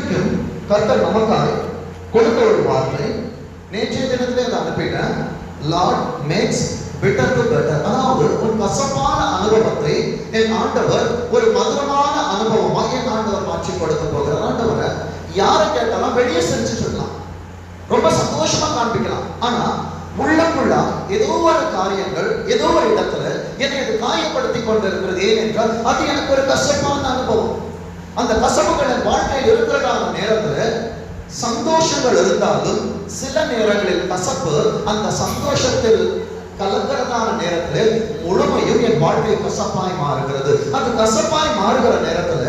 இன்றைக்கும் கர்த்தர் நமக்காய் கொடுத்த ஒரு வார்த்தை. நேற்றைய தினத்திலே அதை அனுப்பிட்டேன். Lord makes bitter to better. அதாவது ஒரு கசப்பான அனுபவத்தை என் ஆண்டவர் ஒரு மதுரமான அனுபவமா என் ஆண்டவர் மாற்றி கொடுக்க போகிறார். ஆண்டவரை யாரை கேட்டாலும் வெளியே செஞ்சுட்டு இருக்கலாம், ரொம்ப சந்தோஷமா காண்பிக்கலாம். ஆனா உள்ளுக்குள்ளா ஏதோ ஒரு காரியங்கள் ஏதோ ஒரு இடத்துல என்னை அது காயப்படுத்தி கொண்டு இருக்கிறது. ஏனென்றால் அது எனக்கு ஒரு கசப்பான அனுபவம். அந்த கசப்புகள் என் வாழ்க்கையில் இருக்கிறதான நேரத்துல சந்தோஷங்கள் இருந்தாலும் சில நேரங்களில் கசப்பு அந்த சந்தோஷத்தில் கலக்கிறதான நேரத்தில் முழுமையும் என் வாழ்க்கை கசப்பாய் மாறுகிறது. அந்த கசப்பாய் மாறுகிற நேரத்துல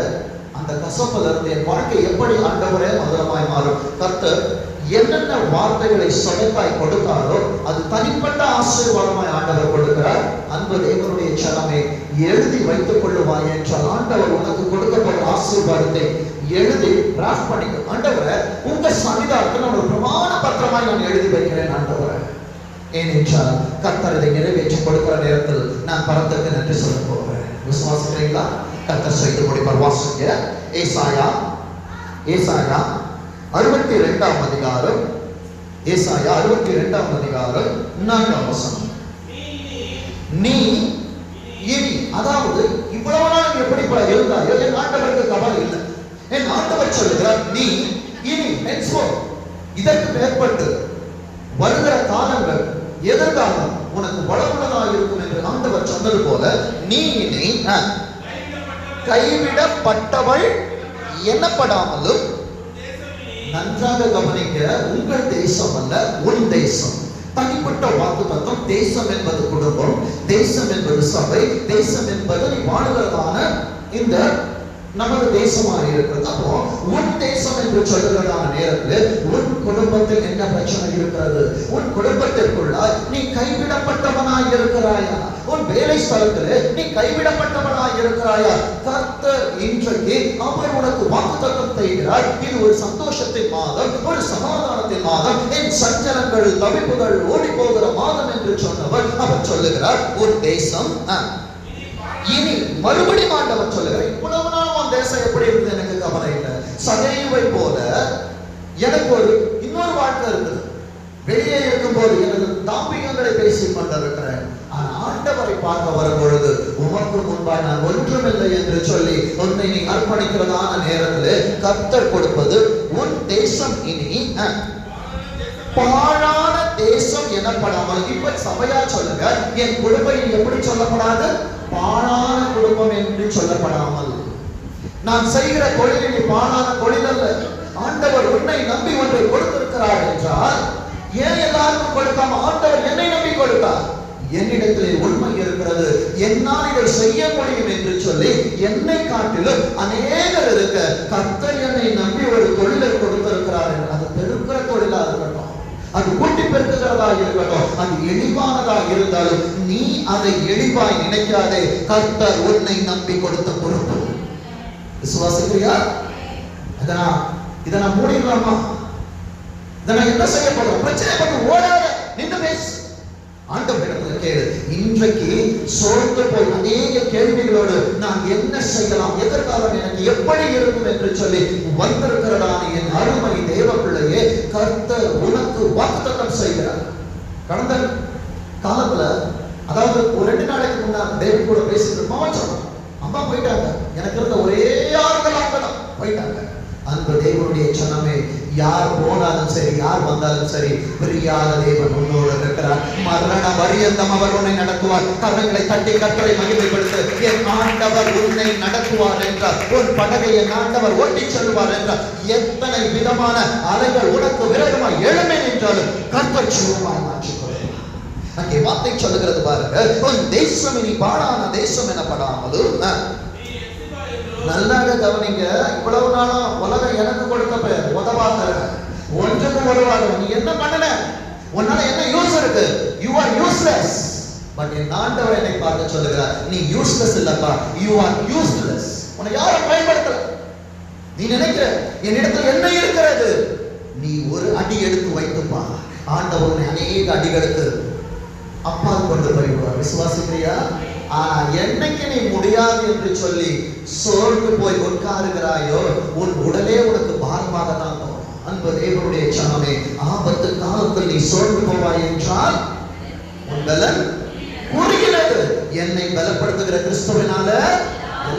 அந்த கசப்புல இருந்து என் வாழ்க்கை எப்படி ஆண்டவரே மதுரமாய் மாறும். கர்த்தர் என்னென்ன வார்த்தைகளை சொடக்காய் கொடுத்தாரோ அது தனிப்பட்ட ஆசீர்வாதமாய் ஆண்டவர் கொடுக்கிறார். அன்பு தேவனுடைய சனமே, எழுதி வைத்துக் கொள்ளுவாய் என்றால் ஆண்டவர் உனக்கு கொடுக்கப்பட்ட ஆசீர்வாதத்தை எழுதி டிராஃப்ட் பண்ணிக்க. ஆண்டவரை உங்க சன்னிதானத்தில் ஒரு பிரமாண பத்திரமாய் நான் எழுதி வைக்கிறேன் ஆண்டவரை. ஏனென்றால் கர்த்தர் இதை நிறைவேற்றி கொடுக்கிற நேரத்தில் நான் பரத்துக்கு நன்றி சொல்ல போகிறேன். விசுவாசிக்கிறீங்களா? கர்த்தர் செய்து முடிப்பார். வாசிங்க ஏசாயா 62 அதிகாரம். ஏசாயா 62 அதிகாரம் 4 வசனம். நீ இனி, அதாவது இவ்வளவு நாள் எப்படி இருந்தாயோ என் ஆண்டவருக்கு கவலை இல்லை. என் ஆண்டவர் சொல்லுகிறார், நீ இனி இதற்கு மேற்பட்டு வருகிற காலங்கள் எதிர்காலம் உனக்கு வளமுள்ளதாக இருக்கும் என்று ஆண்டவர் சொன்னது போல நீ இனி கைவிடப்பட்டவள் எனப்படாமலும், நன்றாக கவனிக்க, உங்கள் தேசம் அல்ல உன் தேசம். தனிப்பட்ட வாக்கு தத்துவம். தேசம் என்பது குடும்பம், தேசம் என்பது சபை, தேசம் என்பது நீ வாழுகிறதான இந்த நமது தேசமாக இருக்கிறது. அப்போ உன் தேசம் என்று சொல்லுகிறதான நேரத்தில் உன் குடும்பத்தில் என்ன பிரச்சனை இருக்கிறது? உன் குடும்பத்திற்குள்ள நீ கைவிடப்பட்டவனாய் இருக்கிறாயா? உன் வேலை ஸ்தலத்தில் நீ கைவிடப்பட்டவனாய் இருக்கிறாயா? கர்த்தர் இன்றைக்கு அவர் உனக்கு வாக்குத்தத்தம் செய்கிறார். இது ஒரு சந்தோஷத்தின் மாதம், ஒரு சமாதானத்தின் மாதம், என் சஞ்சலங்கள் தவிப்புகள் ஓடி போகிற மாதம் என்று சொன்னவர் அவர் சொல்லுகிறார், ஒரு தேசம் இனி மறுபடியும் ஆண்டவர் சொல்லுகிறார், இவ்வளவு நாள் உன் தேசம் எப்படி இருக்குது எனக்கு கவலை இல்லை. சகைவை போல எனக்கு ஒரு இன்னொரு வாழ்க்கை இருக்குது. வெளியே இருக்கும்போது எனது தாம்பிகங்களை பேசிக் கொண்டிருக்கிறேன். ஆனா ஆண்டவரை பார்க்க வரும் பொழுது உமக்கு முன்பாக நான் ஒன்றுமில்லை என்று சொல்லி உன்னை நீ அர்ப்பணிக்கிறதான நேரத்தில் கர்த்தர் கொடுப்பது உன் தேசம் இனி பாழான தேசம் எனப்படாமல். இப்ப சபையா சொல்லுங்க, என் குடும்பம் எப்படி சொல்லப்படாது? பாழான குடும்பம் என்று சொல்லப்படாமல். நான் செய்கிற தொழில் பாழான தொழில் அல்ல. ஆண்டவர் உன்னை நம்பி ஒன்றை கொடுத்திருக்கிறார் என்றால் ஏன் எல்லாருக்கும் கொடுக்காம ஆண்டவர் என்னை நம்பி கொடுத்தார்? என்னிடத்திலே உண்மை இருக்கிறது, என்னால் இதை செய்ய முடியும் என்று சொல்லி என்னை காட்டிலும் அநேகர் இருக்க கர்த்தர் என்னை நம்பி ஒரு தொழிலை கொடுத்திருக்கிறார். அது பெருக்கிற தொழிலா இருக்கட்டும், அது கூட்டி பெருக்குகிறதா இருக்கட்டும், அது எளிவானதா இருந்தாலும் நீ அதை எளிவாய் நினைக்காதே. கர்த்தர் உன்னை நம்பி கொடுத்த பொறுப்பு. விசுவாசிக்கிறியா? இதை நான் மூடிடலாமா? இதை நான் என்ன செய்ய போறேன்? பிரச்சனை பற்றி ஓடாத, நின்று பேசு. ஆண்டவரிடத்தில் கேளு. இன்றைக்கு சோர்ந்து போய் அநேக கேள்விகளோடு நான் என்ன செய்யலாம், எதிர்காலம் எனக்கு எப்படி இருக்கும் என்று சொல்லி வந்திருக்கிறதான என் அருமை தேவ பிள்ளையே, கர்த்தர் உனக்கு வாக்குத்தத்தம் செய்கிறார். கடந்த காலத்துல, அதாவது ஒரு 2 நாளைக்கு முன்னாடி தேவன் கூட பேசிட்டு மாமா சொன்னான், அம்மா போயிட்டாங்க, எனக்கு இருந்த ஒரே ஆறுதல் அங்கதான் போயிட்டாங்க. அன்பு தேவனுடைய சனமே, யார் போனாலும் சரி, யார் வந்தாலும் சரி, பிரியாத தேவன் உன்னோடு இருக்கிறார். மரண பரியந்தம் அவர் உன்னை நடத்துவார். கரங்களை தட்டி கர்த்தரை மகிமைப்படுத்து. என் ஆண்டவர் உன்னை நடத்துவார் என்றார். உன் படகை என் ஆண்டவர் ஓட்டி செல்வார் என்றார். எத்தனை விதமான அலைகள் உனக்கு விரோதமாய் எழுமே என்றாலும் கர்த்தர் சுகமாய் மாற்றிக் கொள்வார். அங்கே வார்த்தை சொல்லுகிறது பாருங்க, உன் தேசம் இனி பாழான தேசம் எனப்படாமலும். நல்லாக கவனிங்க. இவ்வளவு நாளும் உலகம் எனக்கு கொடுத்த பெயர் உதவாத, ஒன்றுக்கும் உதவாத. நீ என்ன பண்ணன? உன்னால என்ன யூஸ் இருக்கு? You are useless. பட் என் ஆண்டவர் என்னை பார்த்து சொல்லுகிறார், நீ யூஸ்லெஸ் இல்லப்பா, யூ ஆர் யூஸ்லெஸ். உன்னை யாரும் பயன்படுத்தல. நீ நினைக்கிற என்னிடத்தில் என்ன இருக்கிறது? நீ ஒரு அடி எடுத்து வைத்துப்பா, ஆண்டவர் உன்னை அநேக அடிகளுக்கு அப்பால் கொண்டு போய்விடுவார். விசுவாசிக்கிறியா? ஆனா என்னைக்கு நீ முடியாது என்று சொல்லி சோர்ந்து போய் உட்காருகிறாயோ, உன் உடலே உனக்கு பாரமா அன்பு தேவனுடைய சனமே, ஆபத்து காலத்தில் நீ சோர்ந்து போவாய் என்றால் உன் பலன் குறுகிறது. என்னை பலப்படுத்துகிற கிறிஸ்துவினால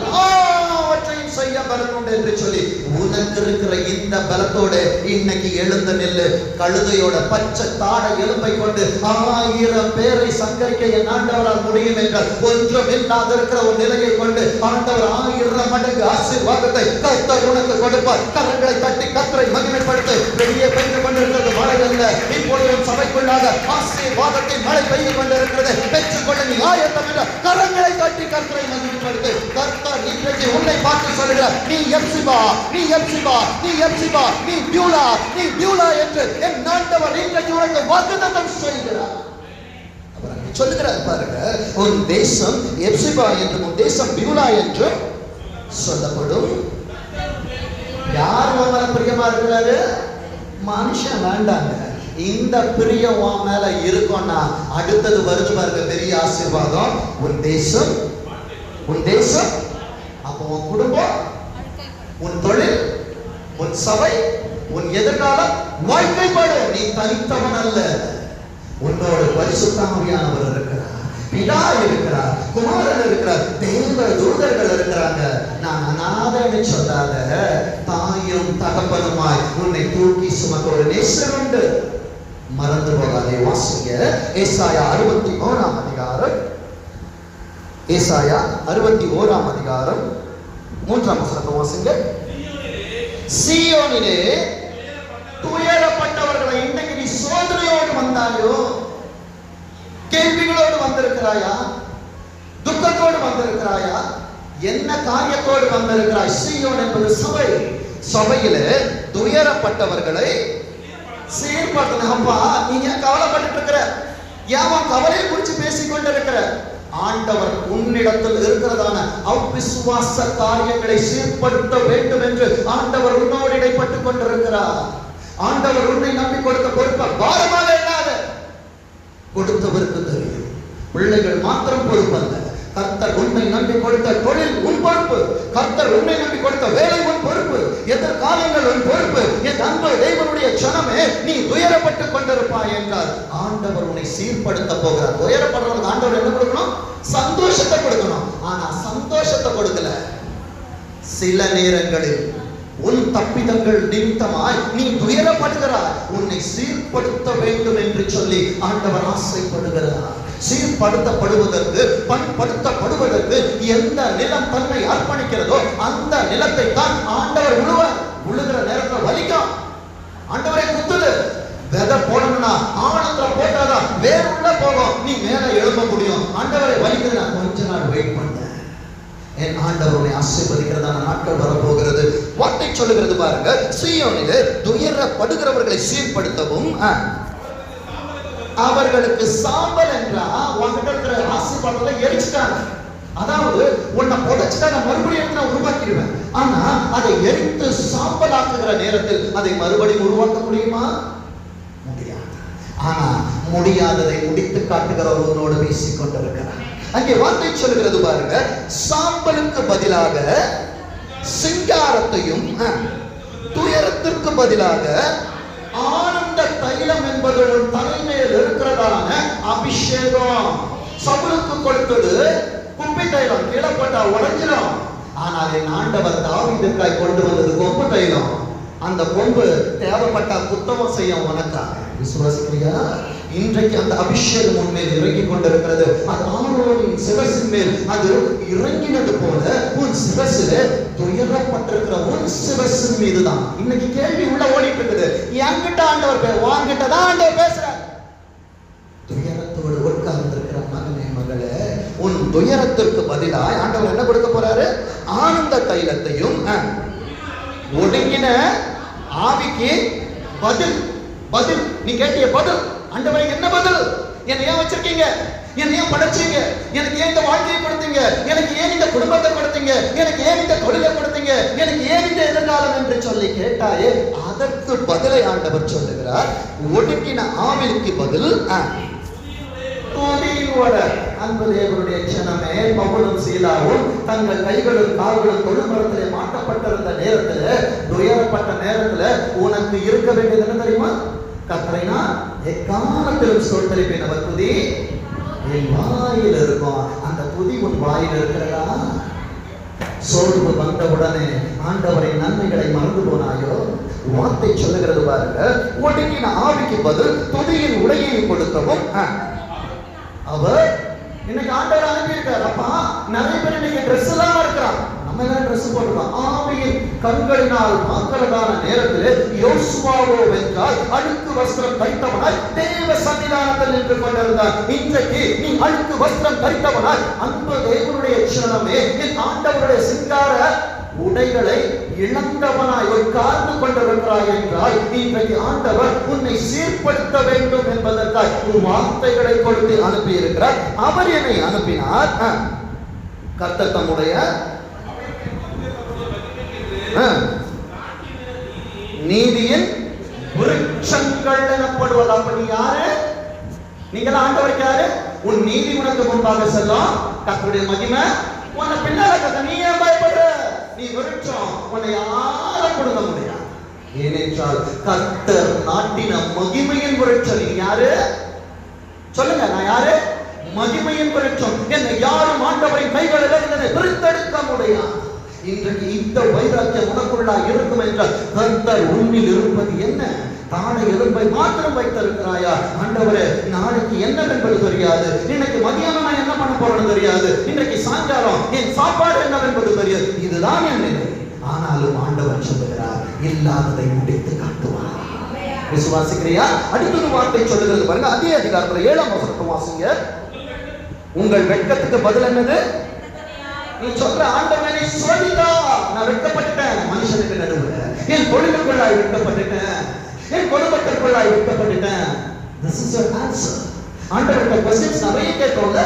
எல்லாவற்றையும் செய்ய பலன் உண்டு என்று சொல்லி உனக்கு இருக்கிற இந்த பலத்தோட இன்னைக்கு எழுந்த நெல்லு. கழுதையோட பச்சை தாடை எலும்பை கொண்டு 1000 பேரை சங்கரிக்க என் ஆண்டவரால் முடியும் என்றால், ஒன்றும் இல்லாத இருக்கிற ஒரு நிலையை கொண்டு ஆண்டவர் 1000 மடங்கு ஆசீர்வாதத்தை கர்த்தர் உனக்கு கொடுப்பார். கரங்களை தட்டி கர்த்தரை மகிமைப்படுத்த. வெளியே பெய்து கொண்டிருக்கிறது மழை அல்ல, இப்பொழுதும் சபைக்குள்ளாக ஆசீர்வாதத்தின் மழை பெய்து கொண்டிருக்கிறது. பெற்றுக்கொள்ள நீ ஆயத்தம் என்ற கரங்களை தட்டி கர்த்தரை மகிமைப்படுத்து. கர்த்தர் இன்றைக்கு உன்னை பார்த்து சொல்கிறார், நீ எப்சிபா, நீ எப்சிபா, நீ எப்சிபா, நீ பியூலா, நீ பியூலா என்று என் ஆண்டவர் இன்றைக்கு உனக்கு வாக்குத்தத்தம் செய்கிறார். அவர் அங்கே சொல்லுகிறார் பாருங்க, உன் தேசம் எப்சிபா என்றும் உன் தேசம் பியூலா என்றும் சொல்லப்படும். யார் உன் மேல பிரியமா இருக்கிறாரு? மனுஷன் வேண்டாங்க. இந்த பிரியம் உன் மேல இருக்கும்னா அடுத்தது வருது பாருங்க பெரிய ஆசீர்வாதம். உன் தேசம், உன் தேசம், அப்போ உன் குடும்பம், உன் தொழில், உன் சபை, உன் எதிர்காலம் வாழ்க்கைப்படும். நீ தனித்தவன் அல்ல, உன்னோட பரிசுத்த ஆவியானவர் இருக்கிறார், பிதா இருக்கிறார், குமாரன் இருக்கிறார், தேவ தூதர்கள் இருக்கிறாங்க. நான் அநாதன்னு சொல்லாத, தாயும் தகப்பனுமாய் உன்னை தூக்கி சுமக்க ஒரு நேசர் உண்டு. மறந்து போகாதே. வாசிங்க ஏசாயா 61ஆம் அதிகாரம், ஏசாயா 61ஆம் அதிகாரம் 3ஆம் வசனத்தை வாசிங்க. சீயோனிலே துயரப்பட்டவர்களை, இன்றைக்கு நீ சோதனையோடு வந்தாயோ, கேள்விகளோடு வந்திருக்கிறாயா, துக்கத்தோடு வந்திருக்கிறாயா, என்ன காரியத்தோடு வந்திருக்கிறாய்? சீயோன் என்பது சபை. சபையில துயரப்பட்டவர்களை சீர்படுத்தணும். அப்பா, நீங்க கவலைப்பட்டு இருக்கிற, ஏன் கவலையை குறித்து பேசிக் கொண்டிருக்கிற? ஆண்டவர் உன்னிடத்தில் இருக்கிறதான அவ்விசுவாச காரியங்களை சீர்படுத்த வேண்டும் என்று ஆண்டவர் உன்னோடு இடைப்பட்டுக் கொண்டிருக்கிறார். ஆண்டவர் உன்னை நம்பி கொடுத்த பொறுப்பை பாரமாக இல்லாத, கொடுத்தவருக்கு தெரியும். பிள்ளைகள் மாத்திரம் பொறுப்பல்ல, கர்த்தர் உன்னை நம்பி கொடுத்த தொழில் உன் பொறுப்பு, கர்த்தர் உன்னை நம்பி கொடுத்த வேலை உன் பொறுப்பு, எதிர்காலங்கள் உன் பொறுப்பு. என் அன்பு தேவனுடைய சனமே, நீ துயரப்பட்டுக் கொண்டிருப்பாய் என்றால் ஆண்டவர் உன்னை சீர்படுத்த போகிறார். துயரப்படுறவங்க ஆண்டவர் என்ன கொடுக்கணும்? சந்தோஷத்தை கொடுக்கணும். ஆனா சந்தோஷத்தை கொடுக்கல. சில நேரங்களில் உன் தப்பிதங்கள் நிமித்தமாய் நீ துயரப்படுகிறாய். உன்னை சீர்படுத்த வேண்டும் என்று சொல்லி ஆண்டவர் ஆசைப்படுகிறார். சீர்படுத்தப்படுவதற்கு, பண்படுத்தப்படுவதற்கு எந்த நிலம் தன்னை அர்ப்பணிக்கிறதோ அந்த நிலத்தை தான் ஆண்டவர் உழுகிற நேரத்தில் வலிக்கும். ஆண்டவரை குத்துது. விதை போடணும்னா ஆழத்துல போட்டாதான் வேர் உள்ள போகும், நீ மேல எழும்ப முடியும். ஆண்டவரை வலிக்குது, நான் கொஞ்ச நாள் வெயிட் பண்ண. என் ஆண்டவருடைய ஆசீர்வதிக்கிறதான நாட்கள் வரப்போகிறது. வார்த்தை சொல்லுகிறது பாருங்க, சீயோனிலே துயரப்படுகிறவர்களை சீர்படுத்தவும் அவர்களுக்கு சாம்பல் என்றா உன்கிட்ட இருக்கிற ஆசீர்வாதத்தை எரிச்சுட்டாங்க. அதாவது உன்னை புதைச்சுட்டா நான் மறுபடியும் எடுத்து நான் உருவாக்கிடுவேன். ஆனா அதை எரித்து சாம்பலாக்குகிற நேரத்தில் அதை மறுபடியும் உருவாக்க முடியுமா? முடியாது. ஆனா முடியாததை முடித்து காட்டுகிற உன்னோடு பேசிக் கொண்டிருக்கிறார். அங்கே வார்த்தை சொல்லுகிறது பாருங்க, சாம்பலுக்கு பதிலாக சிங்காரத்தையும், துயரத்திற்கு பதிலாக ஆனந்த தைலம் என்பது ஒரு தலைமையில் இருக்கிறதான அபிஷேகம். சவுலுக்கு கொடுத்தது குப்பை தைலம், கீழப்பட்டா உடைஞ்சிடும். ஆனால் என் ஆண்டவர் தாவீதுக்காய் கொண்டு வந்தது கொம்பு தைலம். அந்த கொம்பு தேவைப்பட்டா புத்தகம் செய்ய உனக்காக. விசுவாசிக்கிறியா? இன்றைக்கு அந்த அபிஷேகம் உன்மேல் இறங்கி கொண்டிருக்கிறது. அது ஆரோனின் சிரசின் மேல் அது இறங்கினது போல உன் சிரசில துயரப்பட்டிருக்கிற உன் சிரசின் மீதுதான் இன்னைக்கு கேள்வி உள்ள ஓடிட்டு இருக்குது. என்கிட்ட ஆண்டவர் வாங்கிட்ட தான் ஆண்டவர் பேசுறார். துயரத்தோடு உட்கார்ந்திருக்கிற மகனே, மகளே, உன் துயரத்திற்கு பதிலாக ஆண்டவர் என்ன கொடுக்க போறாரு? ஆனந்த தைலத்தையும் ஒடுங்கின ஆவிக்கு பதில். பதில் நீ கேட்டிய பதில். ஆண்டவரே, என்ன பதில்? என்னை ஏன் வச்சிருக்கீங்க? என்னை ஏன் படைச்சீங்க? எனக்கு ஏன் இந்த வாழ்க்கையை கொடுத்தீங்க? எனக்கு ஏன் இந்த குடும்பத்தை கொடுத்தீங்க? எனக்கு ஏன் இந்த தொழிலை கொடுத்தீங்க? எனக்கு ஏன் இந்த எதிர்காலம் என்று சொல்லி கேட்டாயே, அதற்கு பதிலை ஆண்டவர் சொல்லுகிறார். ஒடுக்கின ஆவிலுக்கு பதில் துதியுடைய சிலுவையின் ஓட. அன்பு தேவனுடைய ஜனமே, பவுலும் சீலாவும் தங்கள் கைகளும் கால்களும் தொழுமரத்திலே மாட்டப்பட்டிருந்த நேரத்துல, துயரப்பட்ட நேரத்துல உனக்கு இருக்க வேண்டியது என்ன தெரியுமா? கர்த்தரை நான் எக்காலத்திலும் ஸ்தோத்திரிப்பேன். அவர் துதி என் வாயில் இருக்கும். அந்த துதி உன் வாயில் இருக்கிறதா? சோர்வு வந்தவுடனே ஆண்டவரின் நன்மைகளை மறந்து போனாயோ? வார்த்தை சொல்லுகிறது பாருங்க, ஒடுங்கின ஆவிக்கு பதில் துதியின் உடையை கொடுக்கவும் அவர் இன்னைக்கு ஆண்டவர் அனுப்பியிருக்கார். அப்பா நிறைய பேர் இன்னைக்கு ட்ரெஸ் இல்லாம இருக்கிறான். நம்ம எல்லாம் ட்ரெஸ் போட்டுருக்கோம். ஆவியின் கண்களினால் பார்க்கிறதான நேரத்தில் யோசுவாவோ வென்றால் அழுக்கு வஸ்திரம் தைத்தவனாய் தேவ சன்னிதானத்தில் நின்று கொண்டிருந்தார். இன்றைக்கு நீ அழுக்கு வஸ்திரம் தைத்தவனாய் அன்பு தேவனுடைய சனமே, என் ஆண்டவருடைய சிங்கார உடைகளை இழந்தவனாய் உட்கார்ந்து கொண்டிருக்கிறாய் என்றால் இன்றைக்கு ஆண்டவர் உன்னை சீர்படுத்த வேண்டும் என்பதற்காக வார்த்தைகளை கொடுத்து அனுப்பி இருக்கிறார். அவர் என்னை அனுப்பினார். கர்த்தர் தம்முடைய நீதியின் விருட்சங்கள் எனப்படுவது. அப்படி யாரு? நீங்கள் ஆண்டவருக்கு யாரு? உன் நீதி உனக்கு முன்பாக செல்லும். கர்த்தருடைய மகிமை உன்னை பின்னால கத்த. நீ ஏன் பயப்படுற? நீ விருட்சம், உன்னை யாரும் கொடுக்க முடியாது. ஏனென்றால் கர்த்தர் நாட்டின மகிமையின் விருட்சம். நீ யாரு? சொல்லுங்க, நான் யாரு? மகிமையின் விருட்சம். என்னை யாரும் ஆண்டவரின் கைகளில் இருந்ததை பிரித்தெடுக்க முடியாது. இன்றைக்கு இந்த வைராக்கியம் உனக்குள்ளா இருக்கும் என்றால் கர்த்தர் உன்னில் இருப்பது என்ன? தாழை எலும்பை மாத்திரம் வைத்திருக்கிறாயா? ஆண்டவரே, நாளைக்கு என்னவென்பது தெரியாது. இன்னைக்கு மதியானம் நான் என்ன பண்ண போறேன்னு தெரியாது. இன்றைக்கு சாயங்காலம் என் சாப்பாடு என்னவென்பது தெரியாது. இதுதான் என் நிலை. ஆனாலும் ஆண்டவர் சொல்லுகிறார், இல்லாததை முடித்து காட்டுவார். விசுவாசிக்கிறியா? அடுத்தது வார்த்தை சொல்லுகிறது பாருங்க, அதே அதிகாரத்துல 7ஆம் வசனத்தை வாசிங்க. உங்கள் வெட்கத்துக்கு பதில் என்னது? நீ சொல்ற ஆண்டவனை சோதித்தா. நான் வெட்கப்பட்டுட்டேன் மனுஷனுக்கு நடுவுல, என் தொழிலுக்குள்ளாய் வெட்கப்பட்டுட்டேன், என் குடும்பத்திற்குள்ளாய் வெட்கப்பட்டுட்டேன். This is your answer. ஆண்டவர்கிட்ட क्वेश्चंस நிறைய கேட்கிறோம்ல.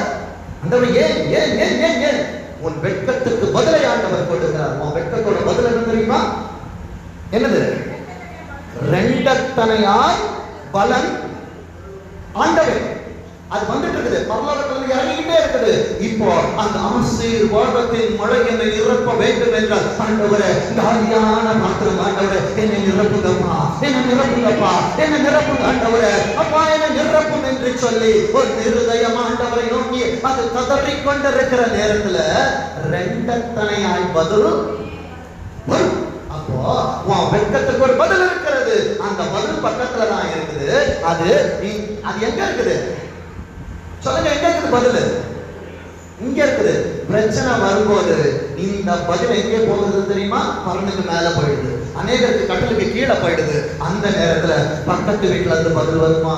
ஆண்டவர் ஏன் ஏன் ஏன் ஏன் ஏன்? உன் வெட்கத்துக்கு பதிலை ஆண்டவர் கொடுக்கிறார். உன் வெட்கத்தோட பதில் என்ன தெரியுமா? என்னது? ரெண்டத்தனையாய் பலன் ஆண்டவர். அது வந்துட்டு இருக்குது, பரலோகத்துல இறங்கிட்டே இருக்குது. இப்போ அந்த ஆசீர்வாதத்தின் மழை என்னை நிரப்ப வேண்டும் என்றால் ஆண்டவரே, காலியான பாத்திரம் ஆண்டவரே, என்னை நிரப்புங்கப்பா, என்னை நிரப்புங்கப்பா, என்னை நிரப்புங்க ஆண்டவரே, அப்பா என்னை நிரப்பும் என்று சொல்லி ஒரு இருதயம் ஆண்டவரை நோக்கி அது கதறிக் கொண்டிருக்கிற நேரத்துல ரெண்டத்தனையாய் பதில் வரும். அப்போ உன் வெட்கத்துக்கு ஒரு பதில் இருக்கிறது. அந்த பதில் பக்கத்துல தான் இருக்குது. அது எங்க இருக்குது? சொல்லுங்க, எங்க இருக்குது பதில்? இங்க இருக்குது. பிரச்சனை வரும்போது இந்த பதில் எங்கே போகுது தெரியுமா? பரனுக்கு மேல போயிடுது, அநேகருக்கு கட்டலுக்கு கீழே போயிடுது. அந்த நேரத்துல பக்கத்து வீட்டுல இருந்து பதில் வருமா,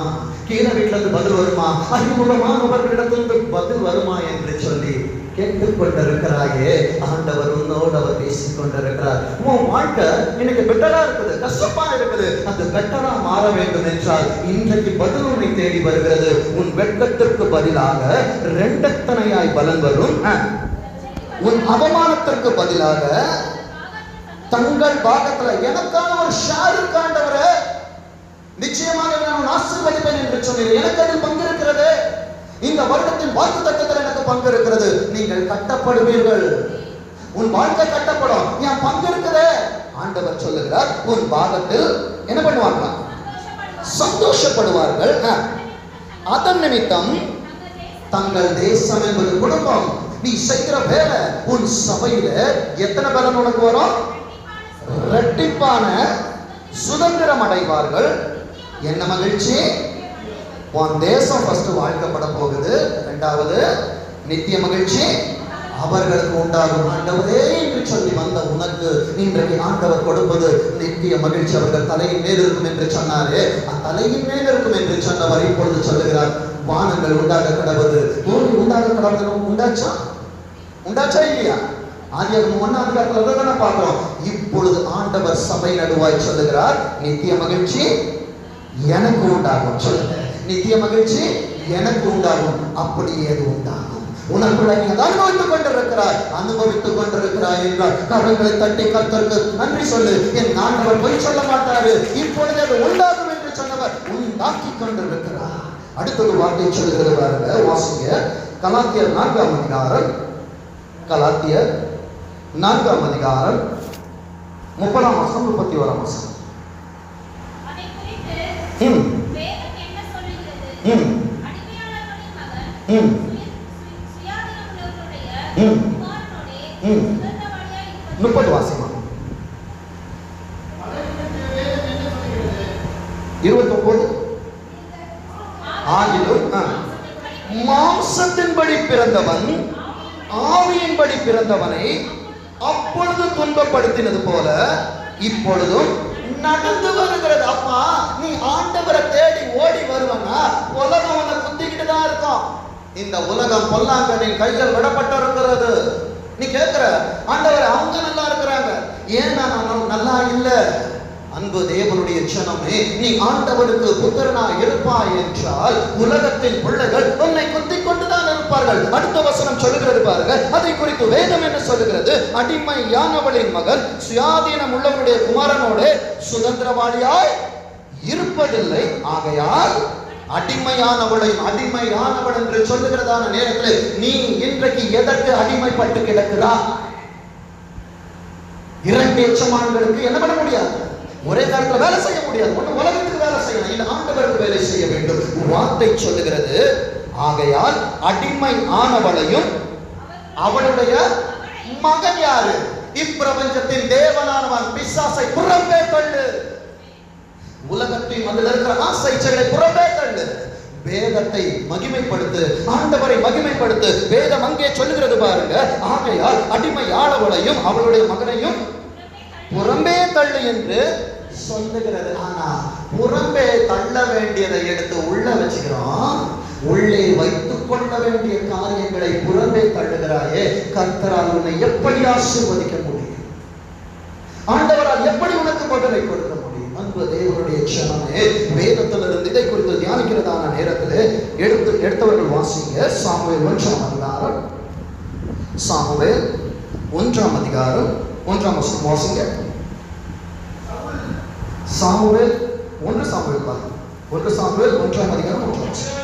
கீழே வீட்டுல இருந்து பதில் வருமா, அறிமுகமானவர்களிடத்திலிருந்து பதில் வருமா என்று சொல்லி கேட்டுக்கொண்டிருக்கிறாயே. ஆண்டவர் உன்னோடு அவர் பேசிக் கொண்டிருக்கிறார். உன் வாழ்க்கை இன்னைக்கு பெட்டரா இருக்குது, கஷ்டப்பா இருக்குது. அது பெட்டரா மாற வேண்டும் என்றால் இன்றைக்கு பதில் உன்னை தேடி வருகிறது. உன் வெட்கத்திற்கு பதிலாக ரெண்டத்தனையாய் பலன் வரும். உன் அவமானத்திற்கு பதிலாக தங்கள் பாகத்துல எனக்கான ஒரு ஷேர் இருக்காண்டவரே, நிச்சயமாக நான் ஆசீர்வதிப்பேன் என்று சொன்னீர். எனக்கு அதில் பங்கு இருக்கிறது. இந்த வருடத்தின் வாக்கு தத்தத்தில் எனக்கு பங்கு இருக்கிறது. நீங்கள் கட்டப்படுவீர்கள். உன் வாழ்க்கை கட்டப்படும். என் பங்கு இருக்குது. ஆண்டவர் சொல்லுகிறார், உன் பாகத்தில் என்ன பண்ணுவாங்க? சந்தோஷப்படுவார்கள். அதன் நிமித்தம் தங்கள் தேசம் என்பது குடும்பம், நீ செய்கிற வேலை, உன் சபையில எத்தனை பலன் உனக்கு வரும்? இரட்டிப்பான சுதந்திரம் அடைவார்கள். என்ன மகிழ்ச்சி! உன் தேசம் ஃபர்ஸ்ட் வாழ்க்கப்பட போகுது. இரண்டாவது நித்திய மகிழ்ச்சி அவர்களுக்கு உண்டாகும். ஆண்டவரே என்று சொல்லி வந்த உனக்கு இன்றைக்கு ஆண்டவர் கொடுப்பது நித்திய மகிழ்ச்சி. அவர்கள் தலையின் மேல் இருக்கும் என்று சொன்னாரே, தலையின் மேல் இருக்கும் என்று சொன்னவர் இப்பொழுது சொல்லுகிறார், வானங்கள் உண்டாக கடவுது, பூமி உண்டாக கடவுது. உண்டாச்சா? உண்டாச்சா இல்லையா? ஆதியாகமம் 1ஆம் அதிகாரத்துல தான பார்க்கிறோம். இப்பொழுது ஆண்டவர் சபை நடுவாய் சொல்லுகிறார், நித்திய மகிழ்ச்சி எனக்கு உண்டாகும். சொல்லுங்க, நித்திய மகிழ்ச்சி எனக்கு உண்டாகும். அப்படியே அது உண்டாகும். உனக்குள்ள நீ அனுபவித்துக் கொண்டிருக்கிறாய், அனுபவித்துக் கொண்டிருக்கிறாய் என்றால் கரங்களை தட்டி கர்த்தருக்கு நன்றி சொல்லு. என் ஆண்டவர் பொய் சொல்ல மாட்டாரு. இப்பொழுது அது உண்டாகும் என்று சொன்னவர் உண்டாக்கி கொண்டிருக்கிறார். அடுத்தது வார்த்தை சொல்லுகிறது பாருங்க, வாசிங்க. கலாத்தியர் 4ஆம் அதிகாரம், கலாத்தியர் 4ஆம் அதிகாரம் 30ஆம் வசனம் 31ஆம் வசனம். முப்பது வாசிமா 29. ஆகிலும் மாம்சத்தின்படி பிறந்தவன் ஆவியின்படி பிறந்தவனை அப்பொழுது துன்பப்படுத்தினது போல இப்பொழுதும் நடந்து வருகிறது. அப்பா, நீ ஆண்டவரை தேடி ஓடி வருவனா உலகம் உன்னை குத்திக்கிட்டு தான் இருக்கும். இந்த உலகம் பொல்லாங்கனின் கையில் விடப்பட்டிருக்கிறது. நீ கேட்கிற, ஆண்டவரை அவங்க நல்லா இருக்கிறாங்க, ஏன் நான் நல்லா இல்ல? அன்பு தேவனுடைய ஜனமே, நீ ஆண்டவருக்கு புத்திரனா இருப்பாய் என்றால் உலகத்தின் பிள்ளைகள் உன்னை குத்திக் கொண்டுதான் இருப்பார்கள். அடுத்த வசனம் சொல்லுகிறது பாருங்க, அதை குறித்து வேதம் என்ன சொல்லுகிறது? அடிமையானவளின் மகன் சுயாதீனம் உள்ளவனுடைய குமாரனோடு சுதந்திரவாளியாய் இருப்பதில்லை. ஆகையால் அடிமையானவள் என்று சொல்லுகிறதான நேரத்தில் நீ இன்றைக்கு எதற்கு அடிமைப்பட்டு கிடக்கிறாய்? 2 எஜமான்களுக்கு என்ன பண்ண முடியாது, ஒரே நேரத்தில் வேலை செய்ய முடியாது. ஒன்று உலகத்துக்கு வேலை செய்யணும், இல்லை ஆண்டவருக்கு வேலை செய்ய வேண்டும். வார்த்தை சொல்லுகிறது, ஆகையால் அடிமை ஆனவளையும் அவளுடைய மகன் யாரு? இப்பிரபஞ்சத்தின் தேவனானவன் பிசாசை புறம்பே தள்ளு. உலகத்தின் அதில் இருக்கிற ஆசை இச்சைகளை புறம்பே தள்ளு. வேதத்தை மகிமைப்படுத்து, ஆண்டவரை மகிமைப்படுத்து. வேதம் அங்கே சொல்லுகிறது பாருங்க, ஆகையால் அடிமை ஆனவளையும் அவளுடைய மகனையும் புறம்பே தள்ளு என்று சொல்லுகிறது. ஆனா புறம்பே தள்ள வேண்டியதை எடுத்து உள்ள வச்சுக்கிறோம், உள்ளே வைத்துக் கொள்ள வேண்டிய காரியங்களை புறம்பே தள்ளுகிறாயே. கர்த்தரால் உன்னை எப்படி ஆசீர்வதிக்க முடியும்? ஆண்டவரால் எப்படி உனக்கு பதிலை கொடுக்க முடியும்? அன்பு தேவனுடைய ஜனமே, வேதத்திலிருந்து இதை குறித்து தியானிக்கிறதான நேரத்தில் எடுத்தவர்கள் வாசிங்க. சாமுவேல் 1ஆம் அதிகாரம், சாமுவேல் 1ஆம் அதிகாரம் 1ஆம் வசனம் வாசிங்க. சாமுவேல் 1 சாமுவேல் 1ஆம் அதிகாரம் 1ஆம் வசனம்.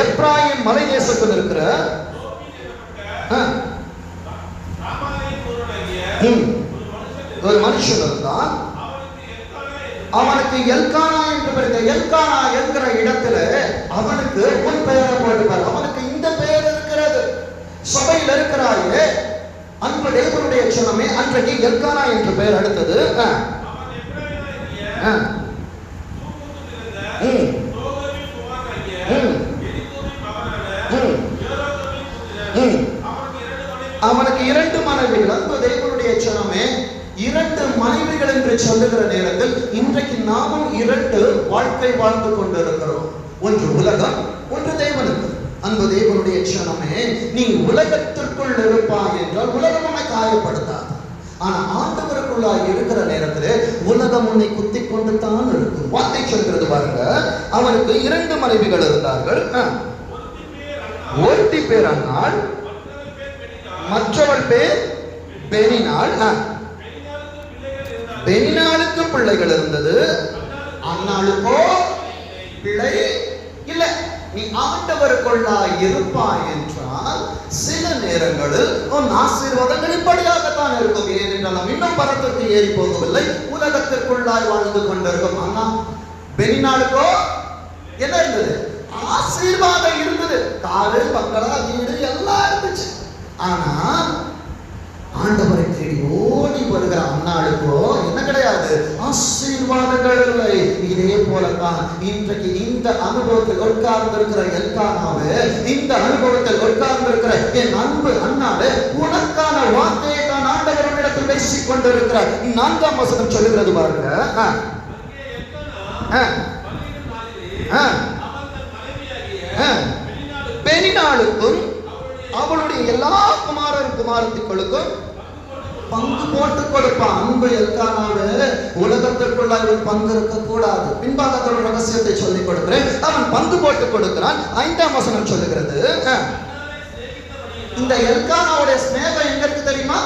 எப்ராயிம் மலை தேசத்தில் இருக்கிற ஒரு மனுஷன் இருந்தான். அவனுக்கு எல்கானா என்று பெயர். எல்கானா என்கிற இடத்துல அவனுக்கு ஒரு பெயரை போட்டுப்பார். அவனுக்கு இந்த பெயர் இருக்கிறது. சபையில் இருக்கிறாயே அன்பு தேவனுடைய ஜனமே, அன்றைக்கு எல்கானா என்று பெயர் அடுத்தது. அவனுக்கு 2 மனைவிகள். அன்பு தேவனுடைய ஜனமே, 2 மனைவிகள் என்று சொல்லுகிற நேரத்தில் இன்றைக்கு நாமும் 2 வாழ்க்கை வாழ்ந்து கொண்டிருக்கிறோம். ஒன்று உலகம், ஒன்று தேவனுக்கு. அன்பு தேவனுடைய ஜனமே, நீ உலகத்திற்குள் இருப்பாய் என்றால் உலகம் உன்னை காயப்படுத்தாது. ஆனா ஆண்டவருக்குள்ளாய் இருக்கிற நேரத்தில் உலகம் உன்னை குத்தி கொண்டு தான் இருக்கும். வார்த்தை சொல்கிறது பாருங்க, அவனுக்கு 2 மனைவிகள் இருந்தார்கள். ஒருத்தி பேர் அன்னாள், மற்றவள் பேர் பெனினாள். பெனினாளுக்கு பிள்ளைகள் இருந்தது, அன்னாளுக்கோ பிள்ளை இல்லை. நீ ஆண்டவருக்குள்ளாய் இருப்பாய் என்றால் சில நேரங்களில் உன் ஆசீர்வாதங்கள் இப்படியாகத்தான் இருக்கும். ஏனென்றால் நாம் இன்னும் பரத்திற்கு ஏறி போகவில்லை, உலகத்திற்குள்ளாய் வாழ்ந்து கொண்டிருக்கும். ஆனா பெனினாளுக்கோ என்ன இருந்தது? ஆசீர்வாதம் இருந்தது. காரு, பங்களா, வீடு எல்லாம் இருந்துச்சு. ஆனா ஆண்டவரை தேடி ஓடி வருகிற அன்னாளுக்கோ என்ன கிடையாது? ஆசீர்வாதங்கள் இல்லை. இதே போலதான் இன்றைக்கு இந்த அனுபவத்தில் உட்கார்ந்து இருக்கிற எல்கானாவே, இந்த அனுபவத்தில் உட்கார்ந்து இருக்கிற என் அன்பு அண்ணாவே, உனக்கான வார்த்தையை தான் ஆண்டவரிடத்தில் பேசிக் கொண்டிருக்கிறார். 4ஆம் வசனம் சொல்லுகிறது பாருங்க, பெனினாளுக்கும் அவளுடைய எல்லா குமாரத்திகளுக்கும் பங்கு போட்டு கொடுப்பான். அன்பு எல்கானாவே, உலகத்திற்குள்ளாய் பங்கு இருக்க கூடாது. பின்பாக ஒரு ரகசியத்தை சொல்லிக் கொடுக்கிறேன். அவன் பங்கு போட்டு கொடுக்கிறான். 5ஆம் வசனம் சொல்லுகிறது, இந்த எல்கானாவுடைய ஸ்நேகம் எங்க இருக்கு தெரியுமா?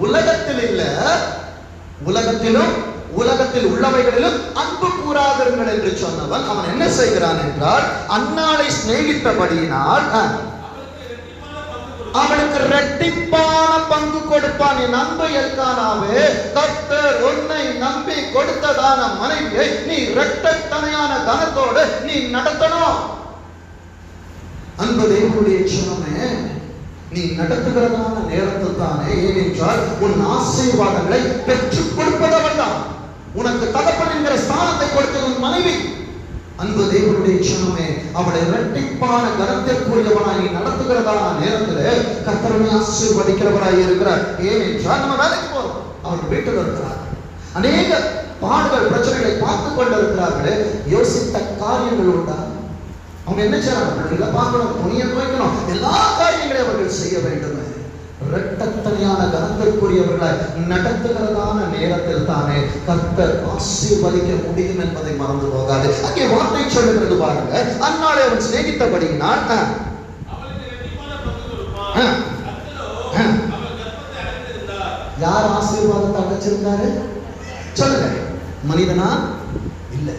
உலகத்தில் இல்ல, உலகத்திலும் உலகத்தில் உள்ளவைகளிலும் அன்பு கூறாதிருங்கள் என்று சொன்னவன் அவன் என்ன செய்கிறான் என்றால், அன்னாளை சிநேகித்தபடியினால் அவளுக்கு இரட்டிப்பான பங்கு கொடுப்பான். என் அன்பு எல்கானாவே, கர்த்தர் உன்னை நம்பி கொடுத்ததான மனைவியை நீ இரட்டத்தனையான கனத்தோடு நீ நடத்தணும். அன்பு தேவனுடைய சொன்னே, நீ நடத்துகிறதான நேரத்தில் தானே, ஏனென்றால் உன் ஆசீர்வாதங்களை பெற்றுக் கொடுப்பதவள் தான். உனக்கு தகப்பன் என்கிற ஸ்தானத்தை கொடுத்தது உன் மனைவி. அன்பு தேவனுடைய சொன்னமே, அவளை இரட்டிப்பான கனத்திற்குரியவனாய் நீ நடத்துகிறதான நேரத்தில் கர்த்தரை ஆசீர்வதிக்கிறவராய் இருக்கிறார். ஏனென்றால் நம்ம வேலைக்கு போறோம், அவர் வீட்டில் இருக்கிறார், அநேக பாடுகள் பிரச்சனைகளை பார்த்து கொண்டிருக்கிறார்களே, யோசித்த காரியங்கள் உண்டா? அவங்க என்ன செய்யறாங்க? பார்க்கணும், துணியை துவைக்கணும், எல்லா காரியங்களையும் அவர்கள் செய்ய வேண்டும். இரட்டத்தனையான கனத்திற்குரியவர்களாய் நடத்துகிறதான நேரத்தில் தானே கர்த்தர் ஆசீர்வதிக்க முடியும் என்பதை மறந்து போகாது. அங்கே வார்த்தை சொல்லுகிறது பாருங்க, அந்நாளை அவன் சிநேகித்தபடியினால் யார் ஆசீர்வாதத்தை அடைச்சிருந்தாரு சொல்லுங்க? மனிதனா? இல்லை,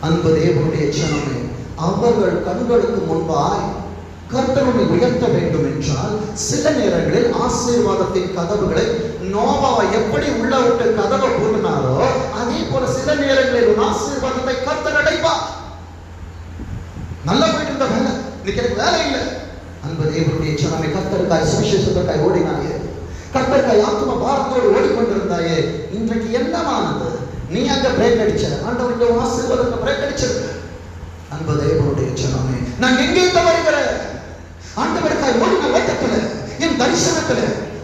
அன்பு தேவனுடைய ஜனமே, அவர்கள் கண்களுக்கு முன்பாய் கர்த்தரை உயர்த்த வேண்டும் என்றால் சில நேரங்களில் ஆசீர்வாதத்தின் கதவுகளை நோவாவை எப்படி உள்ள விட்டு கதவை போடுனாரோ அதே போல சில நேரங்களில் ஆசீர்வாதத்தை கர்த்தர் அடைப்பார். நல்லா போயிட்டு இருந்த வேலை, இன்னைக்கு எனக்கு வேலை இல்லை. அன்பு தேவனுடைய ஜனமே, கர்த்தருக்காய் சுவிசேஷத்துக்காய் ஓடினாயே, கர்த்தருக்காய் ஆத்ம பாரத்தோடு ஓடிக்கொண்டிருந்தாயே, இன்றைக்கு என்னமானது? நீ அங்க பிரேக் அடிச்ச, ஆண்டவருடைய ஆசீர்வாதத்தை பிரேக் அடிச்சிருக்க. அன்பு தேவனுடைய ஜனமே, நான் எங்கே தவறுகிறேன்? ஆண்டவருக்காய் ஓடின ஓட்டத்துல, என் தரிசனத்துல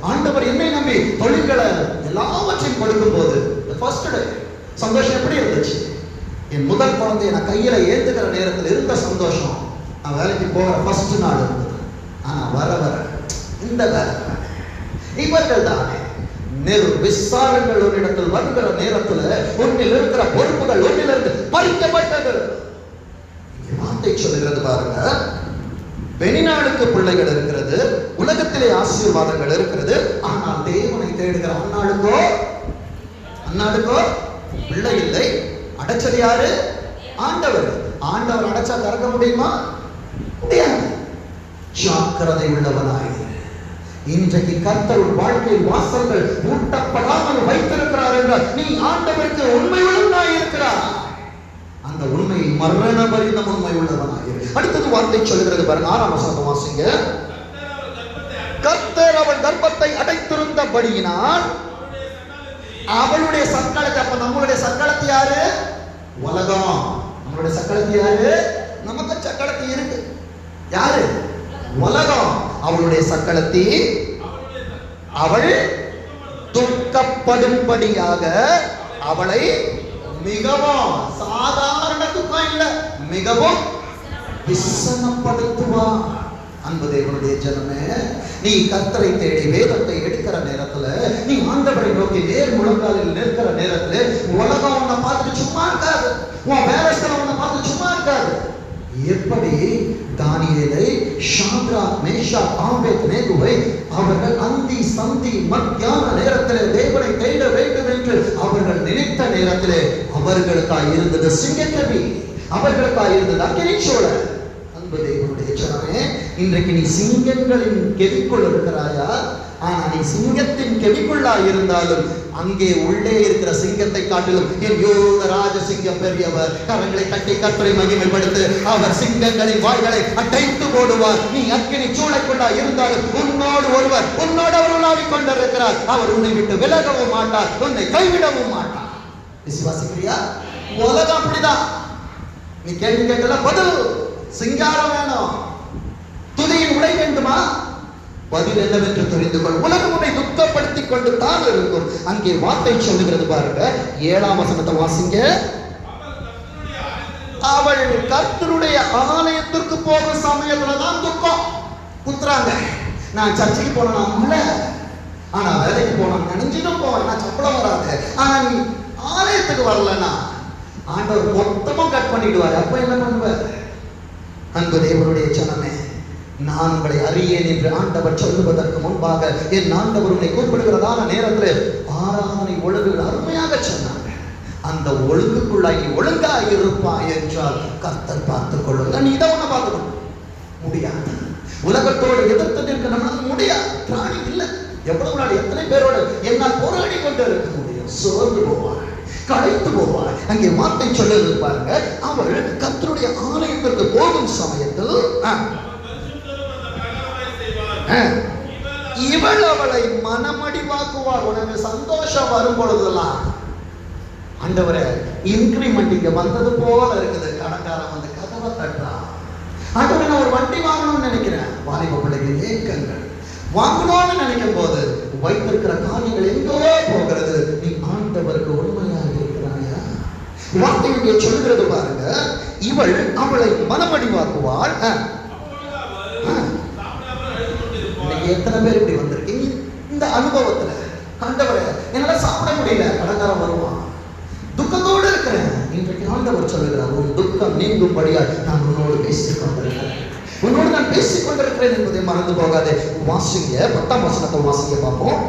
ஆண்டவர் என்னை நம்பி தொழில்களை எல்லாவற்றையும் கொடுக்கும் போது ஃபர்ஸ்ட் டே சந்தோஷம் எப்படி இருந்துச்சு? என் முதல் குழந்தைய நான் கையில ஏத்துக்கிற நேரத்தில் இருந்த சந்தோஷம் நான் வேலைக்கு போகிற ஃபர்ஸ்ட் நாள் இருந்தது. ஆனா வர வர இந்த வேலை இவர்கள் தானே விசாரங்கள் ஒரு இடத்தில் வருகிற நேரத்தில் ஒன்னில் இருக்கிற பொறுப்புகள் ஒன்னிலிருந்து பறிக்கப்பட்டது. வார்த்தை சொல்லுகிறது பாருங்க, வெளிநாடுக்கு பிள்ளைகள் இருக்கிறது, உலகத்திலே ஆசீர்வாதங்கள் இருக்கிறது, ஆனால் தேவனை தேடுகிற அந்நாளுக்கோ பிள்ளை இல்லை. அடைச்சது யாரு? ஆண்டவர். ஆண்டவர் அடைச்சா திறக்க முடியுமா? முடியாது. ஜாக்கிரதை உள்ளவனாய் இன்றைக்கு கர்த்தர் வாழ்க்கையில் வாசல்கள் பூட்டப்படாமல் வைத்திருக்கிறார் என்றால் நீ ஆண்டவருக்கு உண்மை உள்ளவனாய் இருக்கிறார். அந்த உண்மை மரண பரிதம் உண்மை உள்ளவனாயிரு. அடுத்தது வார்த்தை சொல்கிறது பாருங்க, 6ஆம் வசனம் வாசிங்க. கர்த்தர் அவள் கர்ப்பத்தை அடைத்திருந்தபடியினால் அவளுடைய சக்களத்தை, அப்ப நம்மளுடைய சக்களத்தை யாரு? உலகம். நம்மளுடைய சக்களத்தை யாரு? நமக்கு சக்களத்தை இருக்கு. யாரு? உலகம். அவளுடைய சக்களத்தை அவள் துக்கப்படும்படியாக அவளை மிகவும், சாதாரண துக்கம் இல்ல, மிகவும் விசனப்படுத்துவா. அன்பு தேவனுடைய ஜனமே, நீ கர்த்தரை தேடி வேதத்தை எடுக்கிற நேரத்துல, நீ ஆண்டவரை நோக்கி நேர் முழங்காலில் நிற்கிற நேரத்துல உலகம் உன்னை பார்த்துட்டு சும்மா இருக்காது, உன் வேலைஸ்தலம் உன்னை பார்த்து சும்மா இருக்காது. எப்படி தானியேலை, ஷாத்ராக், மேஷாக், ஆபேத்நேகோவை அவர்கள் அந்தி சந்தி மத்தியான நேரத்திலே தேவனை தேட வேண்டும் என்று அவர்கள் நினைத்த நேரத்திலே அவர்களுக்காய் இருந்தது சிங்கக்கவி, அவர்களுக்காய் இருந்தது அக்கினிச்சோழர். அன்பு தேவனுடைய ஜனமே, இன்றைக்கு நீ சிங்கங்களின் கெவிக்குள் இருக்கிறாயா? ஆனா நீ சிங்கத்தின் கெவிக்குள்ளா இருந்தாலும் அங்கே உள்ளே இருக்கிற சிங்கத்தை காட்டிலும் என் யோக ராஜசிங்கம் பெரியவர். கரங்களை தட்டி கர்த்தரை மகிமைப்படுத்து. அவர் சிங்கங்களின் வாய்களை அடைத்து போடுவார். நீ அக்கினி சூளைக்குள்ளா இருந்தாலும் உன்னோடு ஒருவர், உன்னோடு அவர் உலாவிக் கொண்டிருக்கிறார். அவர் உன்னை விட்டு விலகவும் மாட்டார், உன்னை கைவிடவும் மாட்டார். விசுவாசிக்கிறியா? உலகம் அப்படிதான். நீ கேள்வி கேட்கல, பதில் சிங்காரம் வேணும், துதியின் உடை வேண்டுமா? பதில் என்னவென்று தெரிந்து கொள். உலகம் உன்னை துக்கப்படுத்திக் கொண்டு தான் இருக்கும். அங்கே வார்த்தை சொல்லுகிறது பாருங்க, 7ஆம் வசனத்தை வாசிங்க. அவள் கர்த்தருடைய ஆலயத்திற்கு போகும் சமயத்துல தான் துக்கம் குத்துறாங்க. நான் சர்ச்சைக்கு போன, ஆனா வேலைக்கு போன நினைஞ்சிட்டும் போவேன், நான் சம்பளம் வராது. ஆனா நீ ஆலயத்துக்கு வரலன்னா ஆண்டவர் மொத்தமும் கட் பண்ணிடுவார். அப்ப என்ன பண்ணுவார்? அன்பு தேவனுடைய ஜனமே, நான் உங்களை அறியேன் என்று ஆண்டவர் சொல்லுவதற்கு முன்பாக என் ஆண்டவர் உன்னை கூப்பிடுகிறதான நேரத்தில் ஆராதனை ஒழுங்குகள் அருமையாக சொன்னாங்க. அந்த ஒழுங்குக்குள்ளாய் நீ ஒழுங்காய் இருப்பாய் என்றால் கர்த்தர் பார்த்துக் கொள்ளுங்க. நீ இதை ஒண்ணு பார்த்துக்கணும் முடியாது. உலகத்தோடு எதிர்த்து நிற்க நம்மளால முடியாது. பிராணி இல்லை. எவ்வளவு நாள் எத்தனை பேரோடு என்னால் போராடி கொண்டு இருக்க முடியும்? சோர்ந்து போவார், களைத்து போவார். அங்கே வார்த்தை சொல்லுது பாருங்க, அவள் கர்த்தருடைய ஆலயத்திற்கு போகும் சமயத்தில் இவள் அவளை மனமடிவாக்குவார். உனக்கு சந்தோஷம் வரும் பொழுதெல்லாம் ஆண்டவரே இன்கிரிமெண்ட் இங்க வந்தது போல இருக்குது. கடன்காரன் வந்து கதவை தட்டுறான். ஆண்டவரே நான் ஒரு வண்டி வாங்கணும்னு நினைக்கிறேன். வாலிப பிள்ளைகள் ஏக்கங்கள் வாங்கணும்னு நினைக்கும் போது வைத்திருக்கிற காரியங்கள் எங்கோ போகிறது. நீ ஆண்டவருக்கு உண்மையாக இருக்கிறாயா? வார்த்தை இங்கே சொல்லுகிறது பாருங்க, இவள் அவளை மனமடிவாக்குவாள். எத்தனை பேர் இப்படி வந்திருக்கீங்க இந்த அனுபவத்துல? ஆண்டவரே என்னால சாப்பிட முடியல, கடன்காரன் வருவான், துக்கத்தோடு இருக்கிறேன். இன்றைக்கு ஆண்டவர் சொல்லுகிறார், உன் துக்கம் நீங்கும்படியா நான் உன்னோடு பேசிக் கொண்டிருக்கிறேன், உன்னோடு நான் பேசிக் கொண்டிருக்கிறேன் என்பதை மறந்து போகாதே. வாசிங்க 10ஆம் வசனத்தை வாசிங்க பார்ப்போம்.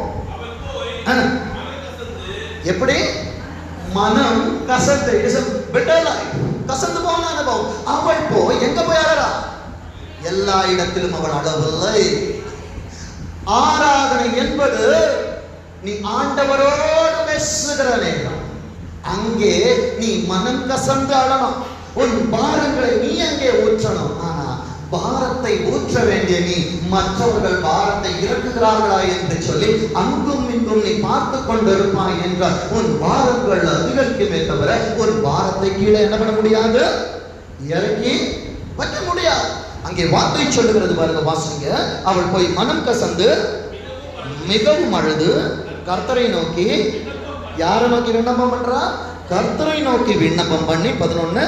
எப்படி மனம் கசந்து, கசந்து போன அனுபவம். அவள் போய் எங்க போய் அழறா? எல்லா இடத்திலும் அவள் அழவில்லை. ஆராதனை என்பது நீ ஆண்டவரோடு பேசுகிற நேரம். அங்கே நீ மனம் கசந்து அழணும். உன் பாரங்களை நீ அங்கே ஊற்றணும். ஆனா பாரத்தை ஊற்ற வேண்டிய நீ மற்றவர்கள் பாரத்தை இறக்குகிறார்களா என்று சொல்லி அங்கும் இங்கும் நீ பார்த்து கொண்டிருப்பாய் என்றால் உன் பாரங்கள் அதிகரிக்குமே தவிர உன் பாரத்தை கீழே என்ன பண்ண முடியாது? இறக்கி வைக்க முடியாது. அங்கே வார்த்தை சொல்லுகிறது பாருங்க, வாசிங்க. அவள் போய் மனம் கசந்து மிகவும் அழுது கர்த்தரை நோக்கி, யாரை நோக்கி விண்ணப்பம் பண்றா? கர்த்தரை நோக்கி விண்ணப்பம் பண்ணி 11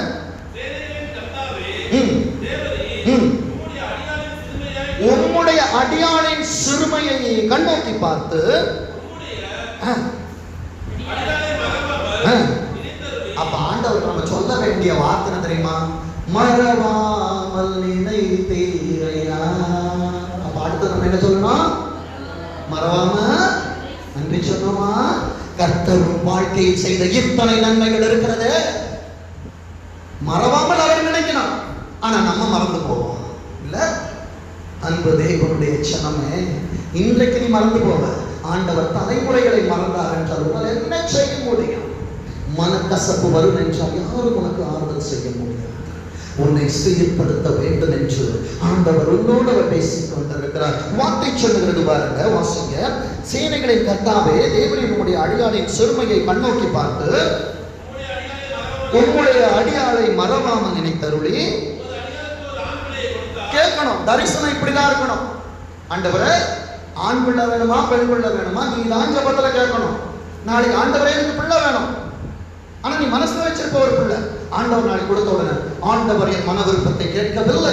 உம்முடைய அடியாளின் சிறுமையை கண்ணோக்கி பார்த்து அப்ப ஆண்டவர் நம்ம சொல்ல வேண்டிய வார்த்தை தெரியுமா? மறவாமல் நினைத்தீரையா. அப்ப அடுத்து நம்ம என்ன சொல்லணும்? மறவாம நன்றி சொன்னோமா? கர்த்தரும் வாழ்க்கையில் செய்த இத்தனை நன்மைகள் இருக்கிறது. மறவாமல் அவர் நினைக்கணும். ஆனா நம்ம மறந்து போவோம் இல்ல? அன்பு தேவனுடைய சனமே, இன்றைக்கு நீ மறந்து போவ. ஆண்டவர் தலைமுறைகளை மறந்தார் என்றால் உன்னால் என்ன செய்ய முடியும்? மனக்கசப்பு வரும் என்றால் யாரும் உனக்கு ஆறுதல் செய்ய முடியாது. உன்னை சீர்படுத்த வேண்டும் என்று ஆண்டவர் உன்னோடு அவர் பேசிக் கொண்டிருக்கிறார். வார்த்தை சொல்லுகிறது பாருங்க, வாசிங்க. சேனைகளின் கர்த்தாவே தேவனே, உம்முடைய அடியாளின் சிறுமையை கண்ணோக்கி பார்த்து உம்முடைய அடியாளை மறவாமல் நினைத்தருளி. கேட்கணும், தரிசனம் இப்படிதான் இருக்கணும். ஆண்டவரே ஆண் பிள்ளை வேணுமா பெண் பிள்ளை வேணுமா? நீ தான் ஜெபத்துல கேட்கணும். நாளைக்கு ஆண்டவரே எனக்கு பிள்ளை வேணும், ஆனா நீ மனசுல வச்சிருக்க ஒரு பிள்ளை. ஆண்டவர் நாளைக்கு கொடுத்த உடனே ஆண்டவர் என் மன விருப்பத்தை கேட்கவில்லை,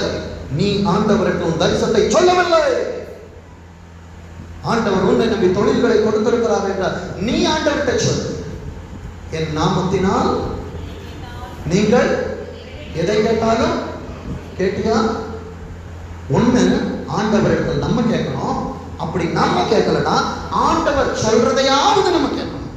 நீ ஆண்டவருக்கு உன் தரிசனத்தை சொல்லவில்லை. ஆண்டவர் உன்னை நம்பி தொழில்களை கொடுத்திருக்கிறார் என்றால் நீ ஆண்டவர்கிட்ட சொல்லு, என் நாமத்தினால் நீங்கள் எதை கேட்டாலும் கேட்டியா? ஒண்ணு ஆண்டவரிடத்தில் நம்ம கேட்கணும். அப்படி நம்ம கேட்கலன்னா ஆண்டவர் சொல்றதையாவது நம்ம கேட்கணும்.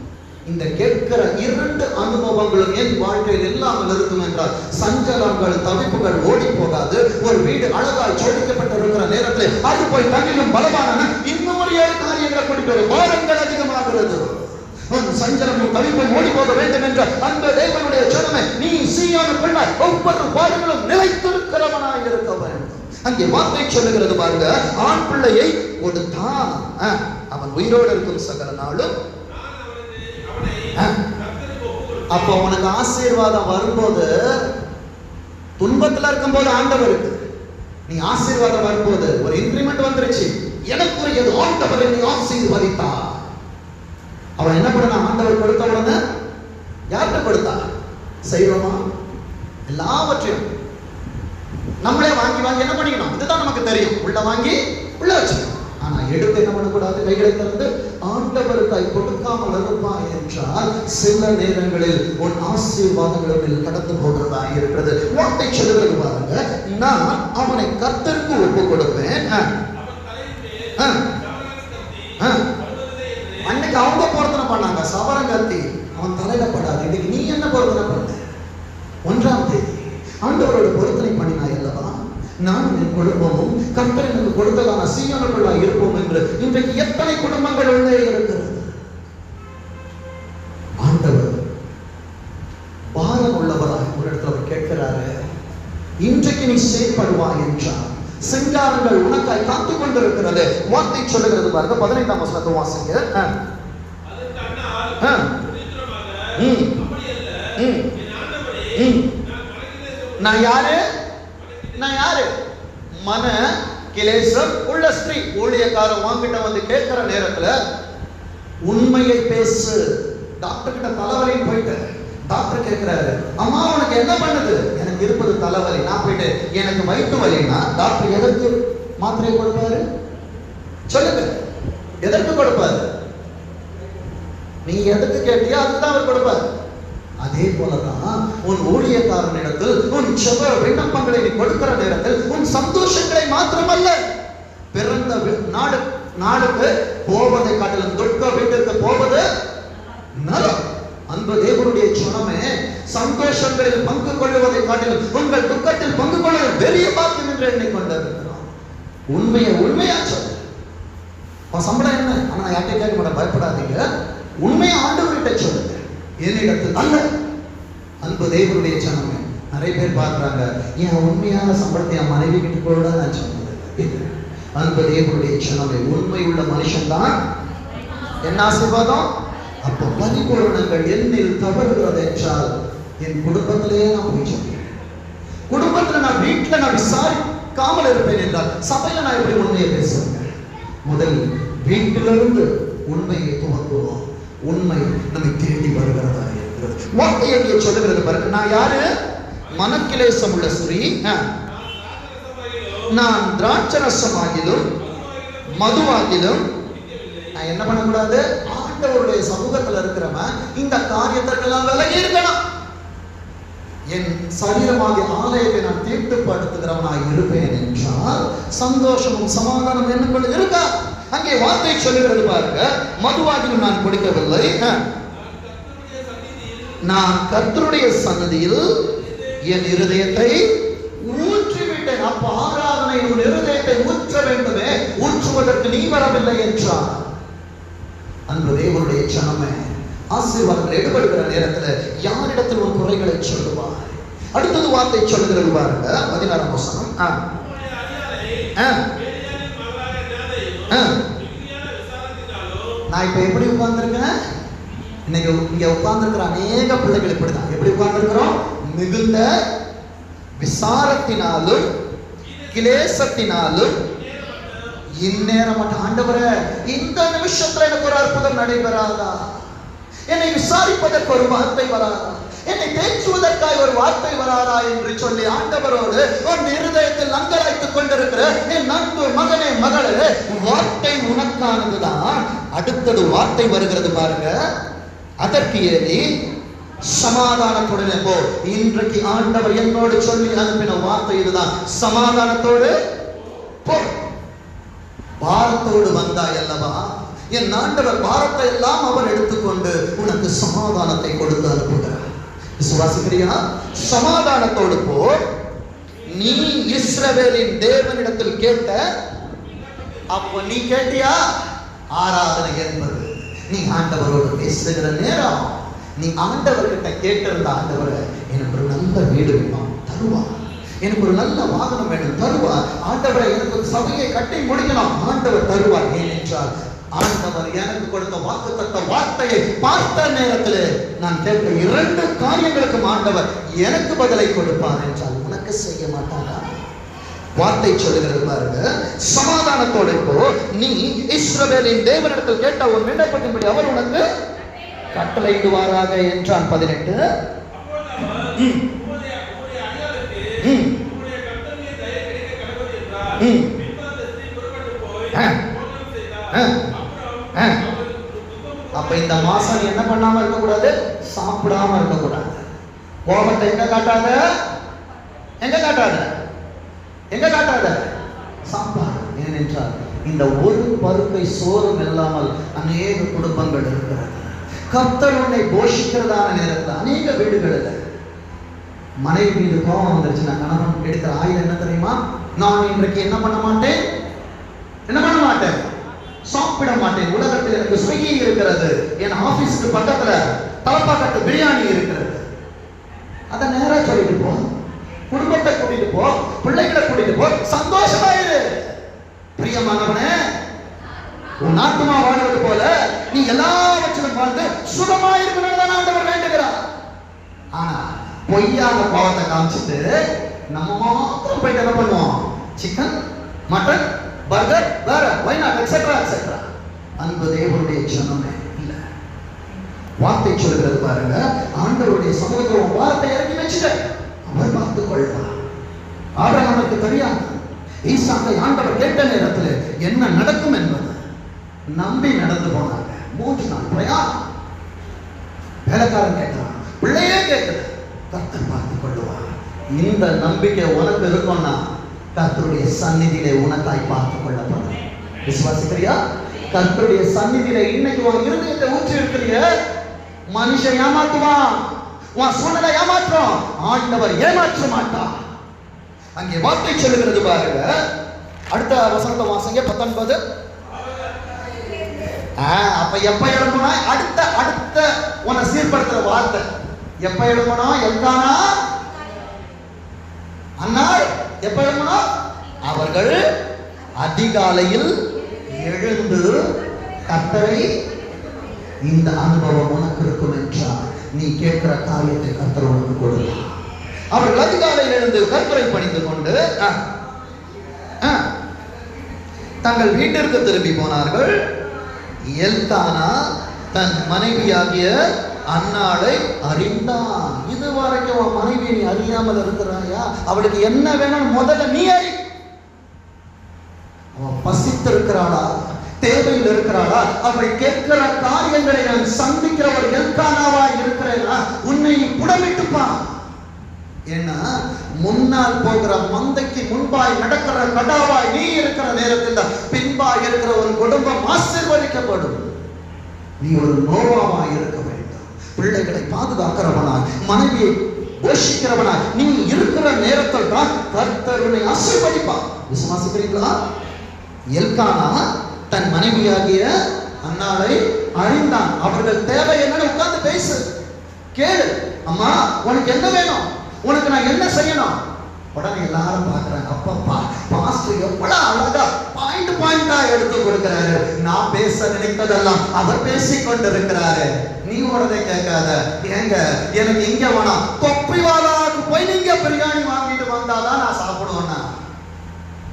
இந்த கேட்கிற 2 அனுபவங்களும் என் வாழ்க்கையில் இல்லாமல் இருக்கும் என்றால் சஞ்சலங்கள் தவிப்புகள் ஓடி போகாது. ஒரு வீடு அழகாய் ஜோடிக்கப்பட்டிருக்கிற நேரத்தில் அது போய் தன்னிலும் பலமான இன்னொரு 7 காரியங்களை கொண்டு பாரங்கள் அதிகமாகிறது. சஞ்சலமும் தவிப்பும் ஓடி போக வேண்டும் என்ற அந்த தேவனுடைய சொன்னமை, நீ சீயோன் பிள்ளை ஒவ்வொரு பாடங்களும் நிலைத்திருக்கிறவனாய் இருக்க வேண்டும். அங்கே வார்த்தை சொல்லுகிறது பாருங்க, ஆண் பிள்ளையை கொடுத்தான், அவன் உயிரோடு இருக்கும் சகல நாளும். அப்ப உனக்கு ஆசீர்வாதம் வரும்போது, துன்பத்துல இருக்கும் போது ஆண்டவருக்கு, நீ ஆசீர்வாதம் வரும்போது ஒரு இன்கிரிமெண்ட் வந்துருச்சு, எனக்குரியது ஆண்டவர் என்னை ஆசீர்வதித்தார். அவன் என்ன பண்ண? ஆண்டவர் கொடுத்த உடனே யார்கிட்ட கொடுத்தா? செய்வோமா? எல்லாவற்றையும் நம்மளே வாங்கி வாங்கி என்ன பண்ணிக்கணும்? இதுதான் நமக்கு தெரியும், உள்ள வாங்கி உள்ள வச்சுக்கணும். ஆனா எடுத்து என்ன பண்ணக்கூடாது? கைகளை திறந்து ஆண்டவருக்காய் கொடுக்காமல் இருப்பாய் என்றால் சில நேரங்களில் உன் ஆசீர்வாதங்களில் கடந்து போகிறதா இருக்கிறது. வார்த்தை சொல்லுகிறது பாருங்க, நான் அவனை கர்த்தருக்கு ஒப்பு கொடுப்பேன். அன்னைக்கு அவங்க போர்த்தனை பண்ணாங்க, சவரங்கத்தி அவன் தலையில படாது. இன்னைக்கு நீ என்ன பொருத்தனை பண்ண 1ஆம் தேதி ஆண்டவரோட பொருத்தனை பண்ணினாய் அல்லவா? நானும் என் குடும்பமும் கர்த்தர் எனக்கு கொடுத்ததான சீயோனுக்குள்ளாய் இருப்போம் என்று இன்றைக்கு எத்தனை குடும்பங்கள் உள்ளே இருக்கிறது. ஆண்டவர் பாரம் உள்ளவராக ஒரு இடத்துல அவர் கேட்கிறாரு, இன்றைக்கு நீ செயல்படுவாய் என்றார். சிங்காரங்கள் உனக்காய் காத்து கொண்டிருக்கிறது. வார்த்தை சொல்லுகிறது பாருங்க, 15ஆம் வசனத்தை வாசிங்க. நான் யாரு? நான் யாரு? மன கிலேசம் உள்ள ஸ்திரீ. ஊழியக்காரன் வாங்கிட்ட வந்து கேட்கிற நேரத்துல உண்மையை பேசு. டாக்டர் கிட்ட தலைவலின்னு போயிட்டு டாக்டர் கேட்கிறாரு, அம்மா உனக்கு என்ன பண்ணுது? எனக்கு இருப்பது தலைவலி. நான் போயிட்டு எனக்கு வயிற்று வலின்னா டாக்டர் எதற்கு மாத்திரை கொடுப்பாரு? சொல்லுங்க, எதற்கு கொடுப்பாரு? நீ எதுக்கு கேட்டியோ அதுதான் அவர் கொடுப்பாரு. அதே போலதான் உன் ஊழியக்காரனிடத்தில் உன் செப விண்ணப்பங்களை நீ கொடுக்கிற நேரத்தில் உன் சந்தோஷங்களை மாத்திரமல்ல, பிறந்த நாடுக்கு போவதை காட்டிலும் துக்க வீட்டிற்கு போவது நலம். அன்பு தேவனுடைய சொன்னமே, சந்தோஷங்களில் பங்கு கொள்வதை காட்டிலும் உங்கள் துக்கத்தில் பங்கு கொள்வது பெரிய பாக்கியம் என்று எண்ணிக்கொண்டிருக்கிறோம். உண்மையா சொல்லு. சம்பளம் என்ன? ஆனா நான் யார்கிட்ட கேட்க மாட்டேன், பயப்படாதீங்க. உண்மையை ஆண்டவர்கிட்ட சொல்லுங்க, என்னிடத்தில் அல்ல. அன்பு தேவனுடைய சொன்னமே, நிறைய பேர் பார்க்கிறாங்க, என் உண்மையான சம்பளத்தை என் மனைவி கிட்ட கூட நான் சொன்னது. அன்பு தேவனுடைய சொன்னமே, உண்மை உள்ள மனுஷன் தான் என்ன ஆசீர்வாதம். அப்போ பரிபூரணங்கள் என்னில் தவறுகிறது என்றால் என் குடும்பத்திலேயே நான் போய் சொல்றேன். குடும்பத்துல நான் வீட்டுல நான் விசாரிக்காமல் இருப்பேன் என்றால் சபையில நான் எப்படி உண்மையை பேசுவேன்? முதல் வீட்டிலிருந்து உண்மையை துவங்குவோம். உண்மை நம்மை தேடி வருகிறதா இருக்கிறது. வார்த்தை எங்கே சொல்லுகிறது பாருங்க, நான் யாரு? மனக்கிலேசம் உள்ள ஸ்திரீ. நான் திராட்சரசமாகிலும் மதுவாகிலும் நான் என்ன பண்ணக்கூடாது? ஆண்டவருடைய சமூகத்தில் இருக்கிறவன் இந்த காரியத்திற்கெல்லாம் விலகி இருக்கணும். என் சரீரமாகிய ஆலயத்தை நான் தீட்டுப்படுத்துகிறவனாய் இருப்பேன் என்றால் சந்தோஷமும் சமாதானம் என்னுக்குள்ள இருக்கா? அங்கே வார்த்தை சொல்லுகிறது பாருங்க, மதுவாகிலும் நான் குடிக்கவில்லை, நான் கர்த்தருடைய சன்னதியில் என் இருதயத்தை ஊற்றிவிட்டேன். அப்ப ஆராதனை உன் இருதயத்தை ஊற்ற வேண்டுமே, ஊற்றுவதற்கு நீ வரவில்லை என்றார். அன்பு தேவனுடைய சனமே, ஆசீர்வாதங்கள் எடுபடுகிற நேரத்தில் யாரிடத்தில் ஒரு குறைகளை சொல்லுவார்? அடுத்தது வார்த்தை சொல்லுகிறது பாருங்க, 16ஆம் வசனம். நான் இப்ப எப்படி உட்கார்ந்துருக்கேன்? இன்னைக்கு இங்க உட்கார்ந்துருக்கிற அநேக பிள்ளைகள் இப்படிதான். எப்படி உட்கார்ந்துருக்கிறோம்? மிகுந்த விசாரத்தினாலும் கிலேசத்தினாலும் இந்நேரம் மட்டும் ஆண்டவரே இந்த நிமிஷத்துல எனக்கு ஒரு அற்புதம் நடைபெறாதா? என்னை விசாரிப்பதற்கு ஒரு வார்த்தை வராதா? என்னை தேற்றுவதற்காக ஒரு வார்த்தை வராதா என்று சொல்லி ஆண்டவரோடு உன் இருதயத்தில் அங்கலாய்த்துக் கொண்டிருக்கிற என் அன்பு மகனே மகளே, வார்த்தை உனக்கானதுதான். அடுத்தது வார்த்தை வருகிறது பாருங்க, அதற்கு ஏறி சமாதானத்துடனே போ. இன்றைக்கு ஆண்டவர் என்னோடு சொல்லி அனுப்பின வார்த்தை இதுதான், சமாதானத்தோடு போ. பாரத்தோடு வந்தாய் அல்லவா? என் ஆண்டவர் பாரத்தை எல்லாம் அவர் எடுத்துக்கொண்டு உனக்கு சமாதானத்தை கொடுத்து அனுப்புகிறார். விசுவாசிக்கிறியா? சமாதானத்தோடு போ. நீ இஸ்ரவேலின் தேவனிடத்தில் கேட்ட, அப்ப நீ கேட்டியா? ஆராதனை என்பது நீ ஆண்டவரோடு பேசுகிற நேரம். நீ ஆண்டவர்கிட்ட கேட்டிருந்த, ஆண்டவரை எனக்கு ஒரு நல்ல வீடு வேணும் தருவார், எனக்கு ஒரு நல்ல வாகனம் வேணும் தருவார், ஆண்டவரை எனக்கு சபையை கட்டி முடிக்கணும் ஆண்டவர் தருவார். ஏனென்றால் ஆண்டவர் எனக்கு கொடுத்த வாக்குத்தத்த வார்த்தையை பார்த்த நேரத்தில் நான் கேட்க 2 காரியங்களுக்கும் ஆண்டவர் எனக்கு பதிலை கொடுப்பார் என்றால் உனக்கு செய்ய மாட்டாரா? வார்த்தை சொல்லுகிறது பாருங்க, சமாதானத்தோடு போ. நீ இஸ்ரவேலின் தேவனிடத்தில் கேட்ட ஒரு விண்ணப்பத்தின்படி அவர் உனக்கு கட்டளையிடுவாராக என்றான். 18. அப்ப இந்த மாசம் என்ன பண்ணாம இருக்கக்கூடாது? சாப்பிடாம இருக்கக்கூடாது. கோபத்தை எங்க காட்டாத? எங்க காட்டாத? எங்க காட்டாத? சாப்பாடு. ஏனென்றால் இந்த ஒரு பருக்கை சோறும் இல்லாமல் அநேக குடும்பங்கள் இருக்கிறது. கர்த்தர் உன்னை போஷிக்கிறதான நேரத்தில் அநேக வீடுகளில் மனைவி மீது கோபம் வந்துருச்சுன்னா கணவன் எடுக்கிற ஆயுதம் என்ன தெரியுமா? நான் இன்றைக்கு என்ன பண்ண மாட்டேன், சாப்பிட மாட்டேன். உலகத்தில் எனக்கு ஸ்விக்கி இருக்கிறது, என் ஆபீஸுக்கு பக்கத்துல தலப்பாக்கட்டு பிரியாணி இருக்கிறது. அதை நேரா சொல்லிட்டு போ, குடும்பத்தை கூட்டிட்டு போ, பிள்ளைகளை கூட்டிட்டு போ, சந்தோஷமாயிரு. பிரியமானவனே, உன் ஆத்மா வாழ்வது போல நீ எல்லாவற்றிலும் வாழ்ந்து சுகமாயிருக்கணும் தான் ஆண்டவர் வேண்டுகிறார். ஆனா பொய்யான பாவத்தை காமிச்சிட்டு நம்ம மாத்திரம் போயிட்டு என்ன பண்ணுவோம்? சிக்கன், மட்டன், பர்கர், வேற வைனாட் எக்ஸெட்ரா எக்ஸெட்ரா. அன்பு தேவனுடைய ஜனமே இல்ல. வார்த்தை சொல்கிறது பாருங்க, ஆண்டவருடைய சமூகத்தில் வார்த்தை இறங்கி வச்சுட்டு அவர் பார்த்துக் கொள்வார். ஆபிரகாமுக்கு தெரியாது. ஈசாக்கை ஆண்டவர் கேட்ட நேரத்தில் என்ன நடக்கும் என்பது நம்பி நடந்து போனாங்க. 3 நாள் பிரயாணம். வேலைக்காரன் கேட்கிறான், பிள்ளையே கேட்கல, கர்த்தர் பார்த்துக் கொள்வார். இந்த நம்பிக்கை உனக்கு இருக்கும்னா கர்த்தருடைய சந்நிதியிலே உனக்காய் பார்த்துக் கொள்ளப்படும். விசுவாசிக்கிறியா? கர்த்தருடைய சந்நிதியிலே இன்னைக்கு உன் இருதயத்தை ஊற்றி இருக்கிறீங்க. மனுஷன் ஏமாற்றுவான், உன் சூழ்நிலை ஏமாற்றும், ஆண்டவர் ஏமாற்ற மாட்டான். அங்கே வார்த்தை சொல்லுகிறது பாருங்க. அடுத்த வசனத்தை வாசிங்க, 19. அப்ப எப்ப எழுப்பனா? அடுத்த உன்னை சீர்படுத்துற வார்த்தை எப்ப எழுப்பனா? எல்கானா அன்னாள் எப்ப எழுப்பனா? அவர்கள் அதிகாலையில் எழுந்து கர்த்தரை, இந்த அனுபவம் உனக்கு இருக்கும் என்றால் நீ கேட்கிற காரியத்தை கர்த்தர் உனக்கு கொடுப்பார். அவர்கள் அதிகாலையில் எழுந்து கர்த்தரை பணிந்து கொண்டு தங்கள் வீட்டிற்கு திரும்பி போனார்கள். எல்கானா தன் மனைவியாகிய அன்னாளை அறிந்தான். இதுவரைக்கும் அவன் மனைவி நீ அறியாமல் இருக்கிறாயா? அவளுக்கு என்ன வேணும் முதல்ல நீ அறி. அவன் பசித்திருக்கிறாளா, தேவையில் இருக்கிறாளா, அவள் கேட்கிற காரியங்களை நான் சந்திக்கிறவர் எல்கானாவா இருக்கிறேனா? உன்னை புடமிட்டுப்பான். ஏன்னா முன்னால் போகிற மந்தைக்கு முன்பாய் நடக்கிற கடாவாய் நீ இருக்கிற நேரத்தில் பின்பாய் இருக்கிற ஒரு குடும்பம் ஆசீர்வதிக்கப்படும். நீ ஒரு நோவாவாய் இருக்க வேண்டும். பிள்ளைகளை பாதுகாக்கிறவனாய், மனைவியை போஷிக்கிறவனாய் நீ இருக்கிற நேரத்தில் தான் கர்த்தர் உன்னை ஆசீர்வதிப்பார். விசுவாசிக்கிறீங்களா? எல்கானா தன் மனைவியாகிய அன்னாளை அறிந்தான். அவர்கள் தேவை என்னன்னு உட்கார்ந்து பேசு, கேளு. அம்மா உனக்கு என்ன வேணும், உனக்கு நான் என்ன செய்யணும்? உடனே எல்லாரும் பார்க்கிறாங்க, அப்பப்பா பாஸ்டர் எவ்வளவு அழகா பாயிண்டா எடுத்து கொடுக்கிறாரு. நான் பேச நினைத்ததெல்லாம் அவர் பேசிக் கொண்டிருக்கிறாரு. நீ உடனே கேட்காத, ஏங்க எனக்கு இங்க வேணாம், தொப்பிவாலாக்கு போய் நீங்க பிரியாணி வாங்கிட்டு வந்தாதான் நான் சாப்பிடுவேன்னா.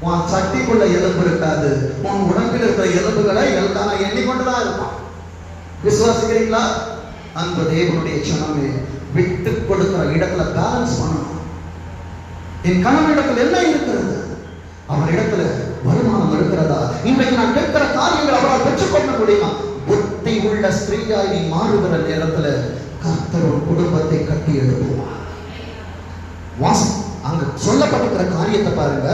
உன் சட்டிக்குள்ள எலும்பு இருக்காது, உன் உடம்பில் இருக்கிற எலும்புகளை எல்லாம் எண்ணிக்கொண்டுதான் இருப்பான். விசுவாசிக்கிறீங்களா? அன்பு தேவனுடைய ஜனமே, விட்டு கொடுக்கிற இடத்துல பேலன்ஸ் பண்ணணும். என் கணவனிடத்தில் என்ன இருக்கிறது, அவரிடத்துல வருமானம் இருக்கிறதா, இன்றைக்கு நான் கேட்கிற காரியங்கள் அவரால் பெற்றுக்கொள்ள முடியுமா? புத்தி உள்ள ஸ்திரீயாய் நீ மாறுகிற நேரத்துல கர்த்தர் ஒரு குடும்பத்தை கட்டி எழுப்புவார். வாசம் அங்க சொல்லப்பட்டிருக்கிற காரியத்தை பாருங்க.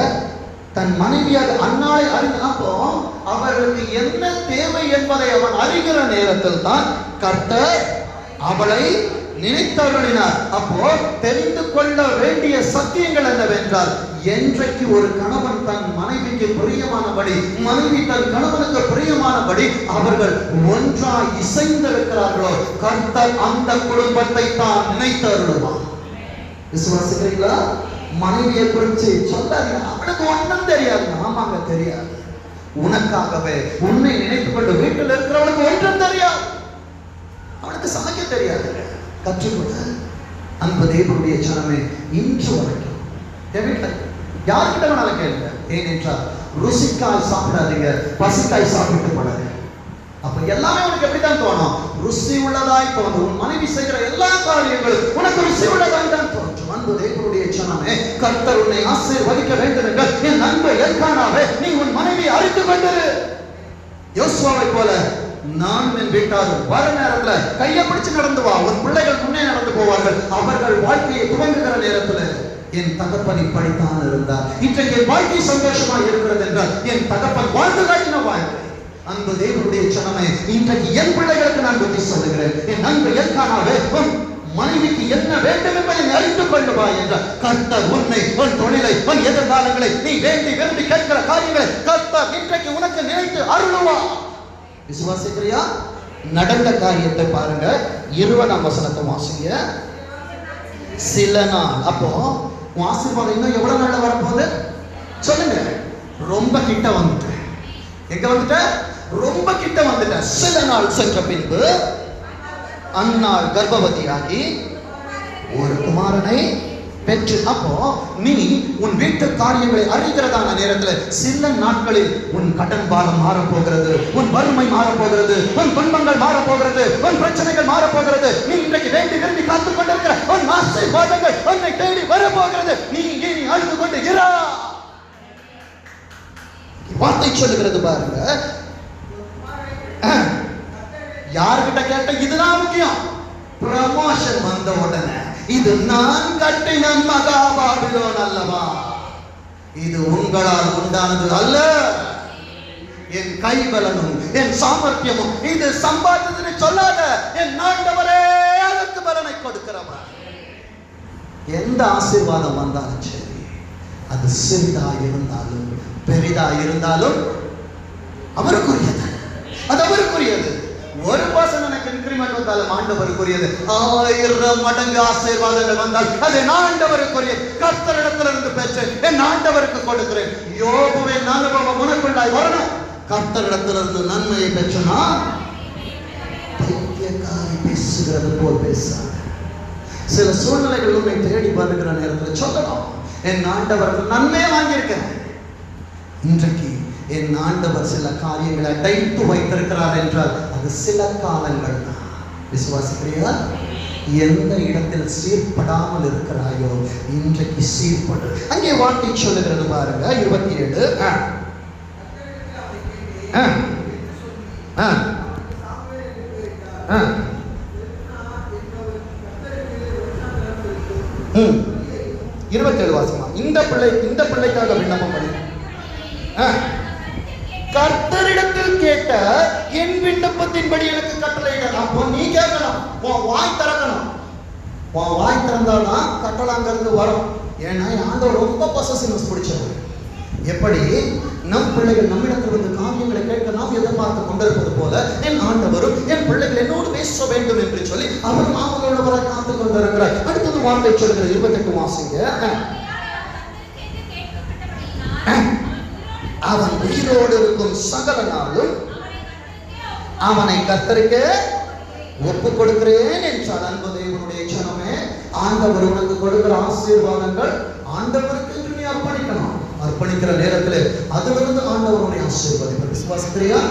தன் மனைவியாக அன்னாளை அறிந்தப்போ அவர்களுக்கு என்ன தேவை என்பதை அவன் அறிகிற நேரத்தில் தான் கர்த்தர் அவளை நினைத்தருளினார். அப்போ தெரிந்து கொள்ள வேண்டிய சத்தியங்கள் என்னவென்றால், என்றைக்கு ஒரு கணவன் தன் மனைவிக்கு பிரியமானபடி, மனைவி தன் கணவனுக்கு பிரியமானபடி அவர்கள் ஒன்றாய் இசைந்திருக்கிறார்களோ கர்த்தர் அந்த குடும்பத்தை தான் நினைத்தருளுவார். விசுவாசிக்கிறீங்களா? மனைவியை குறித்து சொல்லாதீங்க, அவனுக்கு ஒன்றும் தெரியாது. ஆமாங்க, தெரியாது. உனக்காகவே உன்னை நினைத்துக் கொண்டு வீட்டில் இருக்கிறவனுக்கு ஒன்றும் தெரியாது, அவனுக்கு சமைக்க தெரியாது. கற்றுக்கொள்ள அன்பு தேவனுடைய ஜனமே, இன்று வரைக்கும் யார்கிட்ட வேணாலும் கேளுங்க. ஏனென்றால் ருசிக்காய் சாப்பிடாதீங்க, பசிக்காய் சாப்பிட்டு போடாதீங்க. அப்ப எல்லாமே உனக்கு எப்படிதான் தோணும்? ருசி உள்ளதாய் தோணும். உன் மனைவி செய்கிற எல்லா காரியங்களும் உனக்கு ருசி உள்ளதாய் தான் தோன்றும். அன்பு தேவனுடைய ஜனமே, கர்த்தர் உன்னை ஆசீர்வதிக்க வேண்டும் என்றால் என் அன்பு எல்கானாவே, நீ உன் மனைவியை அறிந்து கொண்டிரு. யோசுவாவை போல நான் என் வீட்டார் வர நேரத்துல கையை பிடிச்சு நடந்து வா. உன் பிள்ளைகள் முன்னே நடந்து போவார்கள். அவர்கள் வாழ்க்கையை துவங்குகிற நேரத்துல என் தகப்பன் இப்படித்தான் இருந்தார், இன்றைக்கு என் வாழ்க்கை சந்தோஷமா இருக்கிறது என்றால் என் தகப்பன் வாழ்ந்து காட்டின வாழ்க்கை. அன்பு தேவனுடைய ஜனமே, இன்றைக்கு என் பிள்ளைகளுக்கு நான் புத்தி சொல்லுகிறேன். என் அன்பு எல்கானாவே, மனைவிக்கு என்ன வேண்டும் என்பதை அறிந்து கொள்ளுவா என்றார். கர்த்தர் உன்னை, உன் தொழிலை, உன் எதிர்காலங்களை, நீ வேண்டி விரும்பி கேட்கிற காரியங்களை கர்த்தர் இன்றைக்கு உனக்கு நினைத்து அருளுவா. விசுவாசிக்கிறியா? நடந்த காரியத்தை பாருங்க. 20ஆம் வசனத்தை வாசிங்க. சில நாள். அப்போ ஆசீர்வாதம் இன்னும் எவ்வளவு நாள்ல வரப்போகுது சொல்லுங்க. ரொம்ப கிட்ட வந்துட்டேன். எங்க வந்துட்டேன்? ரொம்ப கிட்ட வந்துட்டேன். சில நாள் சென்ற பின்பு அன்னாள் கர்ப்பவதியாகி ஒரு குமாரனை பெற்று. அப்போ நீ உன் வீட்டு காரியங்களை அறிகிறதான நேரத்தில் சில நாட்களில் உன் கடன் பாரம் மாறப்போகிறது, உன் வறுமை மாறப்போகிறது, உன் துன்பங்கள் மாறப்போகிறது, உன் பிரச்சனைகள் மாறப்போகிறது. நீ இன்றைக்கு வேண்டி விரும்பி காத்துக் கொண்டிருக்கிற உன் ஆசீர்வாதங்கள் உன்னை தேடி வரப்போகிறது. நீ இனி அழுது கொண்டு இரா. வார்த்தை சொல்லுகிறது பாருங்க. யாருக்கிட்ட கேட்ட? இதுதான் முக்கியம். ப்ரமோஷன் வந்த உடனே இது நான் கட்டின மகா பாபிலோன் அல்லவா, இது உங்களால் உண்டானது அல்ல, என் கைபலனும் என் சாமர்த்தியமும் இது சம்பாதித்ததுன்னு சொல்லாத, என் ஆண்டவரே அதற்கு பலனை கொடுக்கிறவர். எந்த ஆசீர்வாதம் வந்தாலும் சரி, அது சிறிதா இருந்தாலும் பெரிதா இருந்தாலும் அவருக்குரியது. அது அவருக்குரியது. 1% எனக்கு இன்கிரிமெண்ட் வந்தாலும் ஆண்டவருக்குரியது. 1000 மடங்கு ஆசீர்வாதங்கள் வந்தால் அது ஆண்டவருக்குரியது. கர்த்தரிடத்திலிருந்து பெற்று என் ஆண்டவருக்கு கொடுக்கிறேன். யோபுவின் அனுபவம் உனக்குள்ளாய் வரணும். கர்த்தரிடத்திலிருந்து நன்மையை பெற்றனா பைத்தியக்காரி பேசுகிறது போல் பேசாத. சில சூழ்நிலைகள் உண்மை தேடி வருகிற நேரத்தில் சொல்லணும், என் ஆண்டவருக்கு நன்மையை வாங்கியிருக்கேன். இன்றைக்கு என் ஆண்டவர் சில காரியங்களை அடைத்து வைத்திருக்கிறார் என்றால் அது சில காலங்கள் தான். விசுவாசிக்கிறியா? எந்த இடத்தில் சீர்படாமல் இருக்கிறாயோ இன்றைக்கு சீர்படு. அங்கே வார்த்தை சொல்லுகிறது பாருங்க. 27 27 வாசமா. இந்த பிள்ளைக்காக விண்ணப்பம் பண்ணி கர்த்தரிடத்தில் கேட்ட என் விண்ணப்பத்தின்படி எனக்கு கட்டளையிட. அப்போ நீ கேட்கணும், உன் வாய் திறக்கணும். உன் வாய் திறந்தாதான் கட்டளை அங்கிருந்து வரும். ஏன்னா ஆண்டவர் ரொம்ப பொசசிவ்னஸ் பிடிச்சவர். எப்படி நம் பிள்ளைகள் நம்மிடத்தில் வந்து காரியங்களை கேட்க நாம் எதிர்பார்த்து கொண்டிருப்பது போல என் ஆண்டவரும் என் பிள்ளைகள் என்னோடு பேச வேண்டும் என்று சொல்லி அவர் மாமகளோட காத்துக் கொண்டிருக்கிறார். அடுத்தது வார்த்தை சொல்லுகிறது. 28 வாசிங்க. அவன் உயிரோடு இருக்கும் சகல நாளும் அவனை கர்த்தருக்கு ஒப்பு கொடுக்கிறேன் என்றால், அன்பு தேவனுடைய ஜனமே, ஆண்டவர் உனக்கு கொடுக்கிற ஆசீர்வாதங்கள் ஆண்டவருக்கு என்று நீ அர்ப்பணிக்கணும். அர்ப்பணிக்கிற நேரத்தில் அதிலிருந்து ஆண்டவர் உன்னை ஆசீர்வதிப்பார். விசுவாசிக்கிறியா?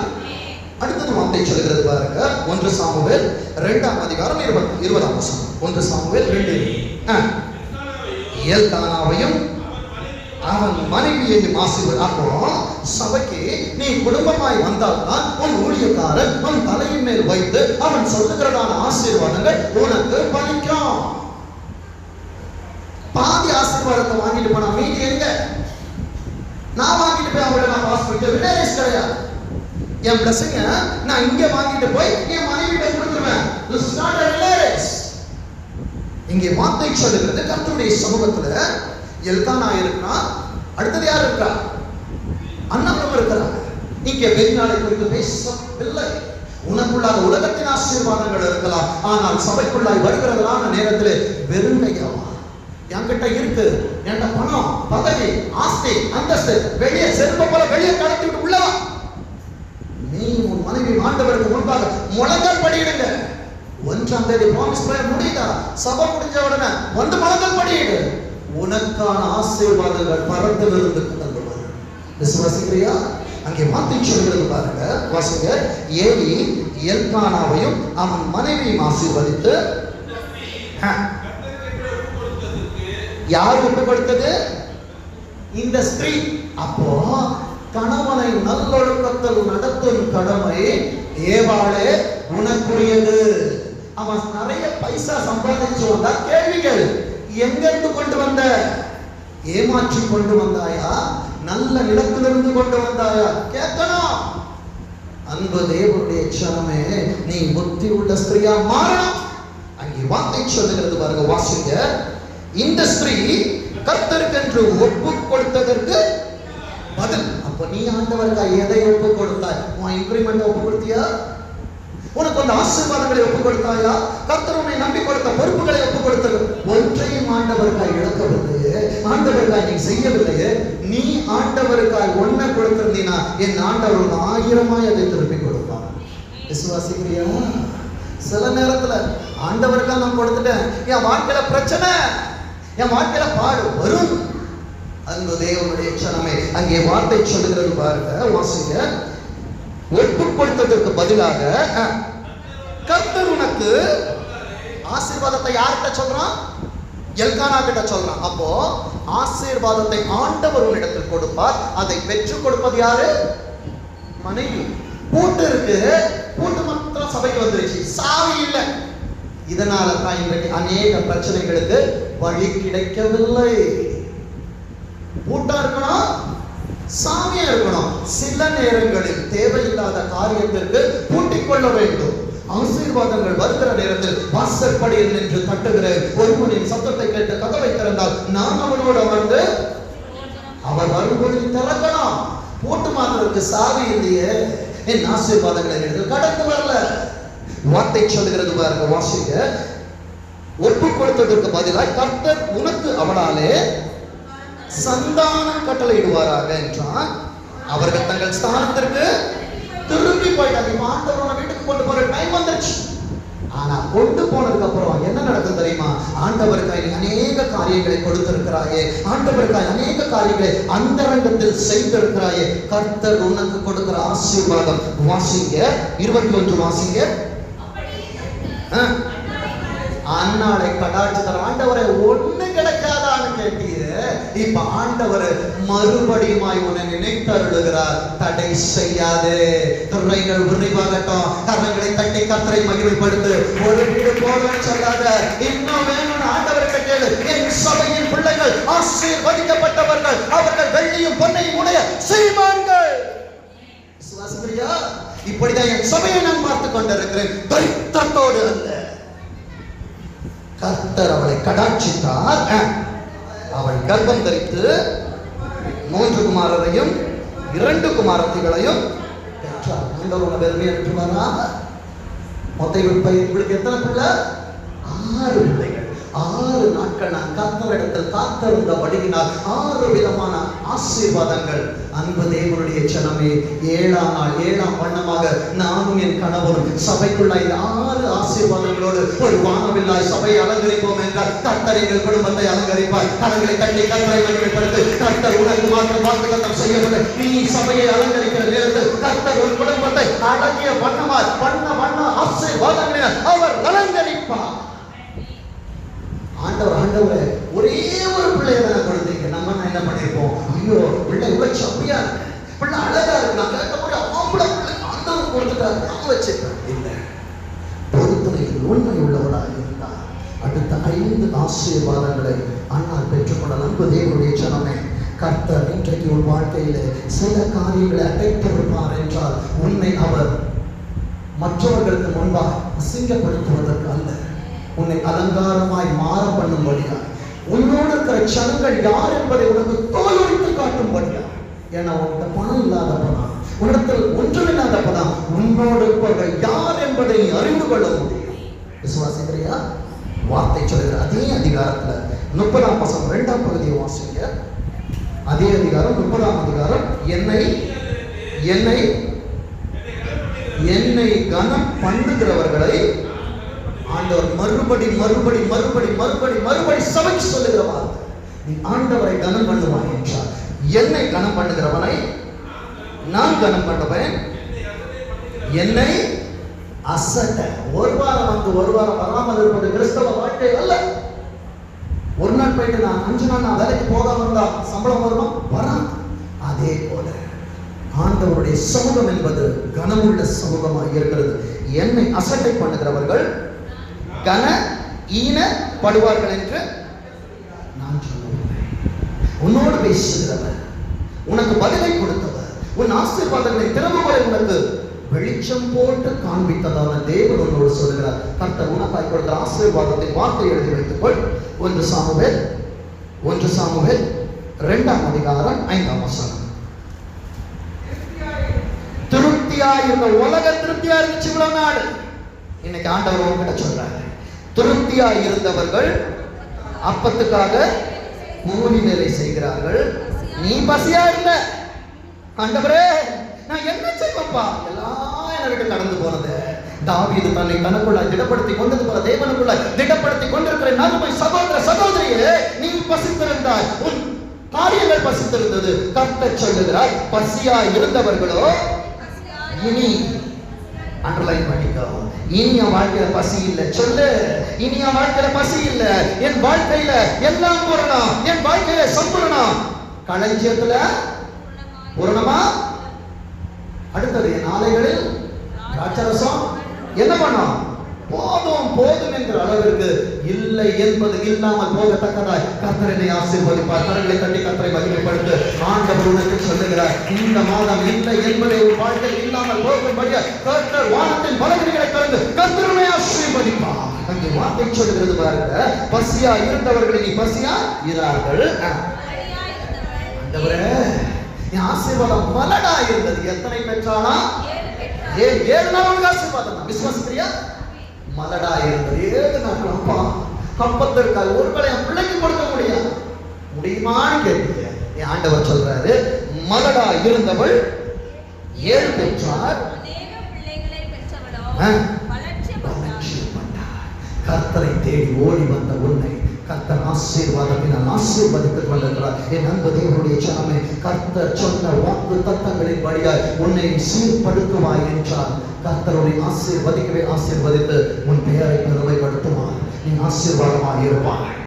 அடுத்தது வார்த்தை சொல்கிறது பாருங்க. 1 சாமுவேல் 2ஆம் அதிகாரம் 20ஆம் வசனம். 1 சாமுவேல் 2. எல்கானாவையும் அவன் மனைவியையும் ஆசீர்வதி. அப்போ சபைக்கு நீ குடும்பமாய் வந்தால்தான் உன் ஊழியக்காரன் உன் தலையின் மேல் வைத்து அவன் சொல்லுகிறதான ஆசீர்வாதங்கள் உனக்கு பலிக்கும். பாதி ஆசீர்வாதத்தை வாங்கிட்டு போனா மீதி எங்க? நான் வாங்கிட்டு போய் அவங்கள நான் பாஸ் பண்ணிட்டு ரிலேஷன் கிடையாது. என் பிளஸிங்க நான் இங்க வாங்கிட்டு போய் என் மனைவிட்ட கொடுத்துருவேன். This is not a relation. இங்கே வார்த்தை சொல்லுகிறது, கர்த்தருடைய சமூகத்துல எல்கானா இருக்கா, அடுத்தது யார் இருக்கா? அண்ணனும் இருக்கிறாங்க. இங்கே வெறிநாளை குறித்து பேசவில்லை. உனக்குள்ளாக உலகத்தின் ஆசீர்வாதங்கள் இருக்கலாம், ஆனால் சபைக்குள்ளாய் வருகிறதான நேரத்தில் வெறுங்கையாவா? என்கிட்ட இருக்கு, என்கிட்ட பணம், பதவி, ஆஸ்தி, அந்தஸ்து, வெளியே செருப்ப போல வெளியே கடத்தி விட்டு உள்ளவா? நீ உன் மனைவி ஆண்டவருக்கு முன்பாக முழங்கால் படியிடுங்க. 1ஆம் தேதி ப்ராமிஸ் பிரேயர் முடியுதா? சபை முடிஞ்ச உடனே வந்து முழங்கால் படியிடு. உனக்கான ஆசீர்வாதங்கள் பரத்திலிருந்து கடந்து வரும். விசுவாசிக்கிறியா? அங்கே வார்த்தை சொல்கிறது பாருங்க. வாசிங்க. ஏலி எல்கானாவையும் அவன் மனைவியும் ஆசீர்வதித்து, யார் ஒப்பு கொடுத்தது? இந்த ஸ்திரீ. அப்போ கணவனை நல்லொழுக்கத்தில் நடத்தும் கடமை ஏவாளே உனக்குரியது. அவன் நிறைய பைசா சம்பாதிச்சு வந்தா கேள்வி கேளு, எங்கிருந்து கொண்டு வந்த? ஏமாற்றி கொண்டு வந்தாயா? நல்ல நிலத்திலிருந்து கொண்டு வந்தாயா? கேட்கணும். அன்பு தேவனுடைய சனமே, நீ புத்தி உள்ள ஸ்திரியா மாறணும். அங்கே வார்த்தை சொல்லுகிறது பாருங்க, வாசிங்க. இந்த ஸ்திரீ கர்த்தருக்கென்று ஒப்பு கொடுத்ததற்கு பதில். அப்ப நீ ஆண்டவருக்காக எதை ஒப்பு கொடுத்தாய்? உன் இன்கிரிமெண்ட் ஒப்பு கொடுத்தியா? உனக்கு அந்த ஆசீர்வாதங்களை ஒப்பு கொடுத்தாயா? கர்த்தர் உன்னை நம்பி கொடுத்த பொறுப்புகளை ஒப்பு கொடுத்தது ஒன்றையும் ஆண்டவருக்காய் இழக்கவில்லையே, ஆண்டவருக்காய் நீ செய்யவில்லையே. நீ ஆண்டவருக்காய் ஒன்றை கொடுத்திருந்தீனா என் ஆண்டவர் 1000 அதை திருப்பி கொடுப்பான். விசுவாசிக்கிறியா? சில நேரத்துல ஆண்டவருக்காக நான் கொடுத்துட்டேன், என் வாழ்க்கையில பிரச்சனை, என் வாழ்க்கையில பாடு வரும். அன்பு தேவனுடைய சனமே, அங்கே வார்த்தை சொல்லுகிறது பாருங்க, வாசிங்க. ஒப்பு கொடுத்ததற்கு பதிலாக கர்த்தர் உனக்கு ஆசீர்வாதத்தை யார்கிட்ட சொல்றான்? எல்கானா கிட்ட சொல்றான். அப்போ ஆசீர்வாதத்தை ஆண்டவர் உன்னிடத்தில் கொடுப்பார். அதை பெற்றுக் கொடுப்பது யாரு? மனைவி. பூட்டு இருக்கு, பூட்டு மாத்திரம் சபைக்கு வந்துருச்சு, சாவி இல்லை. இதனால தான் இன்றைக்கு அநேக பிரச்சனைகளுக்கு வழி கிடைக்கவில்லை. பூட்டா இருக்கணும், சாமியா இருக்கணும். சில நேரங்களில் தேவையில்லாத காரியத்திற்கு பூட்டிக் கொள்ள வேண்டும். ஆசீர்வாதங்கள் வருகிற நேரத்தில் வாசற்படியில் நின்று தட்டுகிற ஒருவனின் சத்தத்தை கேட்டு கதவை திறந்தால் நான் அவனோடு அமர்ந்து அவர் வரும்போது திறக்கணும். பூட்டு மாத்திரத்துக்கு சாவி இல்லையே, என் ஆசீர்வாதங்களை எடுத்து கடந்து வரல. வார்த்தை சொல்லுகிறது பாருங்க, வாசிங்க. ஒப்பு கொடுத்ததற்கு பதிலாக கர்த்தர் உனக்கு அவனாலே சந்தானம் கட்டளையிடுவாராக என்றான். அவர்கள் தங்கள் ஸ்தானத்திற்கு திரும்பி போயிட்டாங்க. ஆண்டவரோட வீட்டுக்கு கொண்டு போற டைம் வந்துருச்சு. ஆனா கொண்டு போனதுக்கு அப்புறம் என்ன நடக்கும் தெரியுமா? ஆண்டவருக்காய் அநேக காரியங்களை கொடுத்திருக்கிறாயே, ஆண்டவருக்காய் அநேக காரியங்களை அந்தரங்கத்தில் செய்திருக்கிறாயே, கர்த்தர் உனக்கு கொடுக்கிற ஆசீர்வாதம். வாசிங்க 21 வாசிங்க. அன்னாளை கடாட்சத்தர். ஆண்டவரை ஒண்ணு கிடைக்காதான்னு கேட்டீங்க, இப்ப ஆண்டவர் மறுபடியும் உன்னை நினைத்தருளுகிறார். தடை செய்யாதே, துறைகள் விரிவாகட்டும், கரங்களை தட்டி கர்த்தரை மகிமைப்படுத்து. ஒரு வீடு போதும் சொல்லாத, இன்னும் வேணும்னு ஆண்டவர்கிட்ட கேளு. என் சபையின் பிள்ளைகள் ஆசீர்வதிக்கப்பட்டவர்கள், அவர்கள் வெள்ளியும் பொன்னையும் உடைய சீமான்கள். விசுவாசிக்கிறியா? இப்படிதான் என் சபையை நான் பார்த்துக் கொண்டிருக்கிறேன், தரித்திரத்தோடு அல்ல. கர்த்தர் அவளை கடாட்சித்தார். அவள் கர்ப்பம் தரித்து 3 குமாரரையும் 2 குமாரத்திகளையும் பெற்றார். ஆண்டவரோட பெருமை எடுத்துவாரா? மொத்தம் இவளுக்கு எத்தனை பிள்ளை? 6 பிள்ளைகள். 6 நாட்கள் நான் கர்த்தரிடத்தில் காத்திருந்தபடியினால் 6 விதமான ஆசீர்வாதங்கள். அன்பு தேவனுடைய ஜனமே, 7ஆம் நாள் 7ஆம் வண்ணமாக நானும் என் கணவரும் சபைக்குள்ள இந்த 6 ஆசீர்வாதங்களோடு ஒரு வானவில்லாய் சபையை அலங்கரிப்போம் என்றால் கர்த்தர் எங்கள் குடும்பத்தை அலங்கரிப்பார். கரங்களை தட்டி கர்த்தரை மகிமைப்படுத்து. கர்த்தர் உனக்கு மாற்றம் வாக்குத்தத்தம் செய்யவில்லை. நீ சபையை அலங்கரிக்கிற நேரத்தில் கர்த்தர் ஒரு குடும்பத்தை அழகிய வண்ணமாய் வண்ண ஆசீர்வாதங்களை அவர் அலங்கரிப்பார். ஆண்டவரே ஒரே ஒரு பிள்ளையை தானே கொடுத்தீங்க, நம்ம என்ன பண்ணிருப்போம்? ஐயோ பிள்ளை இவ்வளவு சப்பியா இருக்கு, பிள்ளை அழகா இருக்கு, நான் கேட்ட மாதிரி ஆம்பளை பிள்ளை ஆண்டவர் கொடுத்துட்டாரு, நான் வச்சிருக்கேன். இல்லை, பொறுத்துணையில் உண்மை உள்ளவராக இருந்தார். அடுத்த 5 ஆசீர்வாதங்களை அண்ணால் பெற்றுக்கொள்ள. அன்பு தேவனுடைய ஜனமே, கர்த்தர் இன்றைக்கு உன் வாழ்க்கையிலே சில காரியங்களை அடைத்திருப்பார் என்றால் உன்னை அவர் மற்றவர்களுக்கு முன்பாக அசிங்கப்படுத்துவதற்கு அல்ல, உன்னை அலங்காரமாய் மாற பண்ணும்படியா, உன்னோடு இருக்கிற சனங்கள் யார் என்பதை உனக்கு தோலுரித்து காட்டும்படியா. ஏன்னா உன்கிட்ட பணம் இல்லாதப்பதான், உன்னிடத்தில் ஒன்றுமில்லாதப்பதான் உன்னோடு இருப்பவர்கள் யார் என்பதை நீ அறிந்து கொள்ள முடியும். விசுவாசிக்கிறியா? வார்த்தை சொல்லுகிற அதே அதிகாரத்துல 30ஆம் வசனம் 2ஆம் பகுதியை வாசிங்க. அதே அதிகாரம் 30ஆம் அதிகாரம். என்னை கனம் பண்ணுகிறவர்களை ஆண்டவர் மறுபடி சபைக்கு சொல்லுகிற வார்த்தை. நீ ஆண்டவரை கனம் பண்ணுவாய் என்றார். என்னை கனம் பண்ணுகிறவனை நான் கனம் பண்ணுவேன். என்னை அசட்ட. ஒரு வாரம் வந்து ஒரு வாரம் வராமல் இருப்பது கிறிஸ்தவ வாழ்க்கை அல்ல. ஒரு நாள் போயிட்டு நான் 5 நாள் நான் வேலைக்கு போகாம இருந்தா சம்பளம் வருமா? வராது. அதே போல ஆண்டவருடைய சமூகம் என்பது கனமுள்ள சமூகமாக இருக்கிறது. என்னை அசட்டை பண்ணுகிறவர்கள் கன ஈனப்படுவார்கள் என்று நான் சொல்லுவேன். உன்னோடு பேசுகிறவர், உனக்கு பதிலை கொடுத்தவர், உன் ஆசீர்வாதங்களை திறமைகளை உனக்கு வெளிச்சம் போட்டு காண்பித்ததான தேவன் உன்னோடு சொல்லுகிறார். கர்த்தர் உனக்காய் கொடுக்கிற ஆசீர்வாதத்தை வார்த்தை எழுதி வைத்துக்கொள். 1 சாமுவேல் 2ஆம் அதிகாரம் 5ஆம் வசனம். திருப்தியா இருந்த உலக திருப்தியா இருந்துச்சு இவ்வளவு நாள். இன்னைக்கு ஆண்டவர் உங்ககிட்ட சொல்றாரு, திருப்தியா இருந்தவர்கள் அப்பத்துக்காக கூலி வேலை செய்கிறார்கள். நீ பசியா இருந்த, ஆண்டவரே நான் என்ன செய்வேன்ப்பா, எல்லாம் என்னை விட்டு கடந்து போனது. தாவீது தன்னை தனக்குள்ள திடப்படுத்தி கொண்டது போல தேவனுக்குள்ள திடப்படுத்தி கொண்டிருக்கிற நன்மை சகோதர சகோதரியே, நீ பசித்திருந்தாய், உன் காரியங்கள் பசித்திருந்தது. கர்த்தர் சொல்லுகிறார், பசியா இருந்தவர்களோ இனி, அண்டர்லைன் பண்ணிக்கோ, இனி என் வாழ்க்கையில பசி இல்லை. சொல்லு, இனி என் வாழ்க்கையில பசி இல்லை. என் வாழ்க்கையில எல்லாம் பூரணம், என் வாழ்க்கையில சம்பூரணம், களஞ்சியத்துல பூரணமா. அடுத்தது, என் ஆலைகளில் திராட்சரசம் என்ன பண்ணும், போதும் போதும் என்கிற அளவிற்கு இல்லை என்பது இல்லாமல் போகத்தக்கதாய் கர்த்தர் என்னை ஆசீர்வதிப்பார். கரங்களை தட்டி கர்த்தரை மகிமைப்படுத்து. ஆண்டவர் உனக்கு சொல்லுகிறார், இந்த மாதம் இல்லை என்பதை உன் வாழ்க்கையில் இல்லாமல் போகும்படியா கர்த்தர் வானத்தின் பலகணிகளை திறந்து கர்த்தர் உன்னை ஆசீர்வதிப்பார். அங்கே வார்த்தை சொல்லுகிறது பாருங்க, பசியா இருந்தவர்கள் நீ பசியா இரார்கள். ஆண்டவரே என் ஆசீர்வாதம் மலடா இருந்தது. எத்தனை பெற்றானா? 7 நாள் ஆசீர்வாதம். விசுவாசிக்கிறியா? மலடா இருந்தது 7 நாட்கள். அப்பா கப்பத்திற்காக ஒருவேளை என் பிள்ளைக்கு கொடுக்க முடியுமான்னு கேட்டீங்க. என் ஆண்டவர் சொல்றாரு, மலடா இருந்தவள் 7 பெற்றார். கர்த்தரை தேடி ஓடி வந்த உன்னை கர்த்தர் ஆசீர்வாதத்தினால் ஆசீர்வதித்துக் கொண்டிருக்கிறார். என் அன்பு தேவனுடைய ஜனமே, கர்த்தர் சொன்ன வாக்கு தத்தங்களின் படியாய் உன்னை சீர்படுத்துவாய் என்றால் கர்த்தருடைய ஆசீர்வதித்து உன் பெயரை பெருமைப்படுத்துவார். நீ ஆசீர்வாதமாக இருப்பாய்.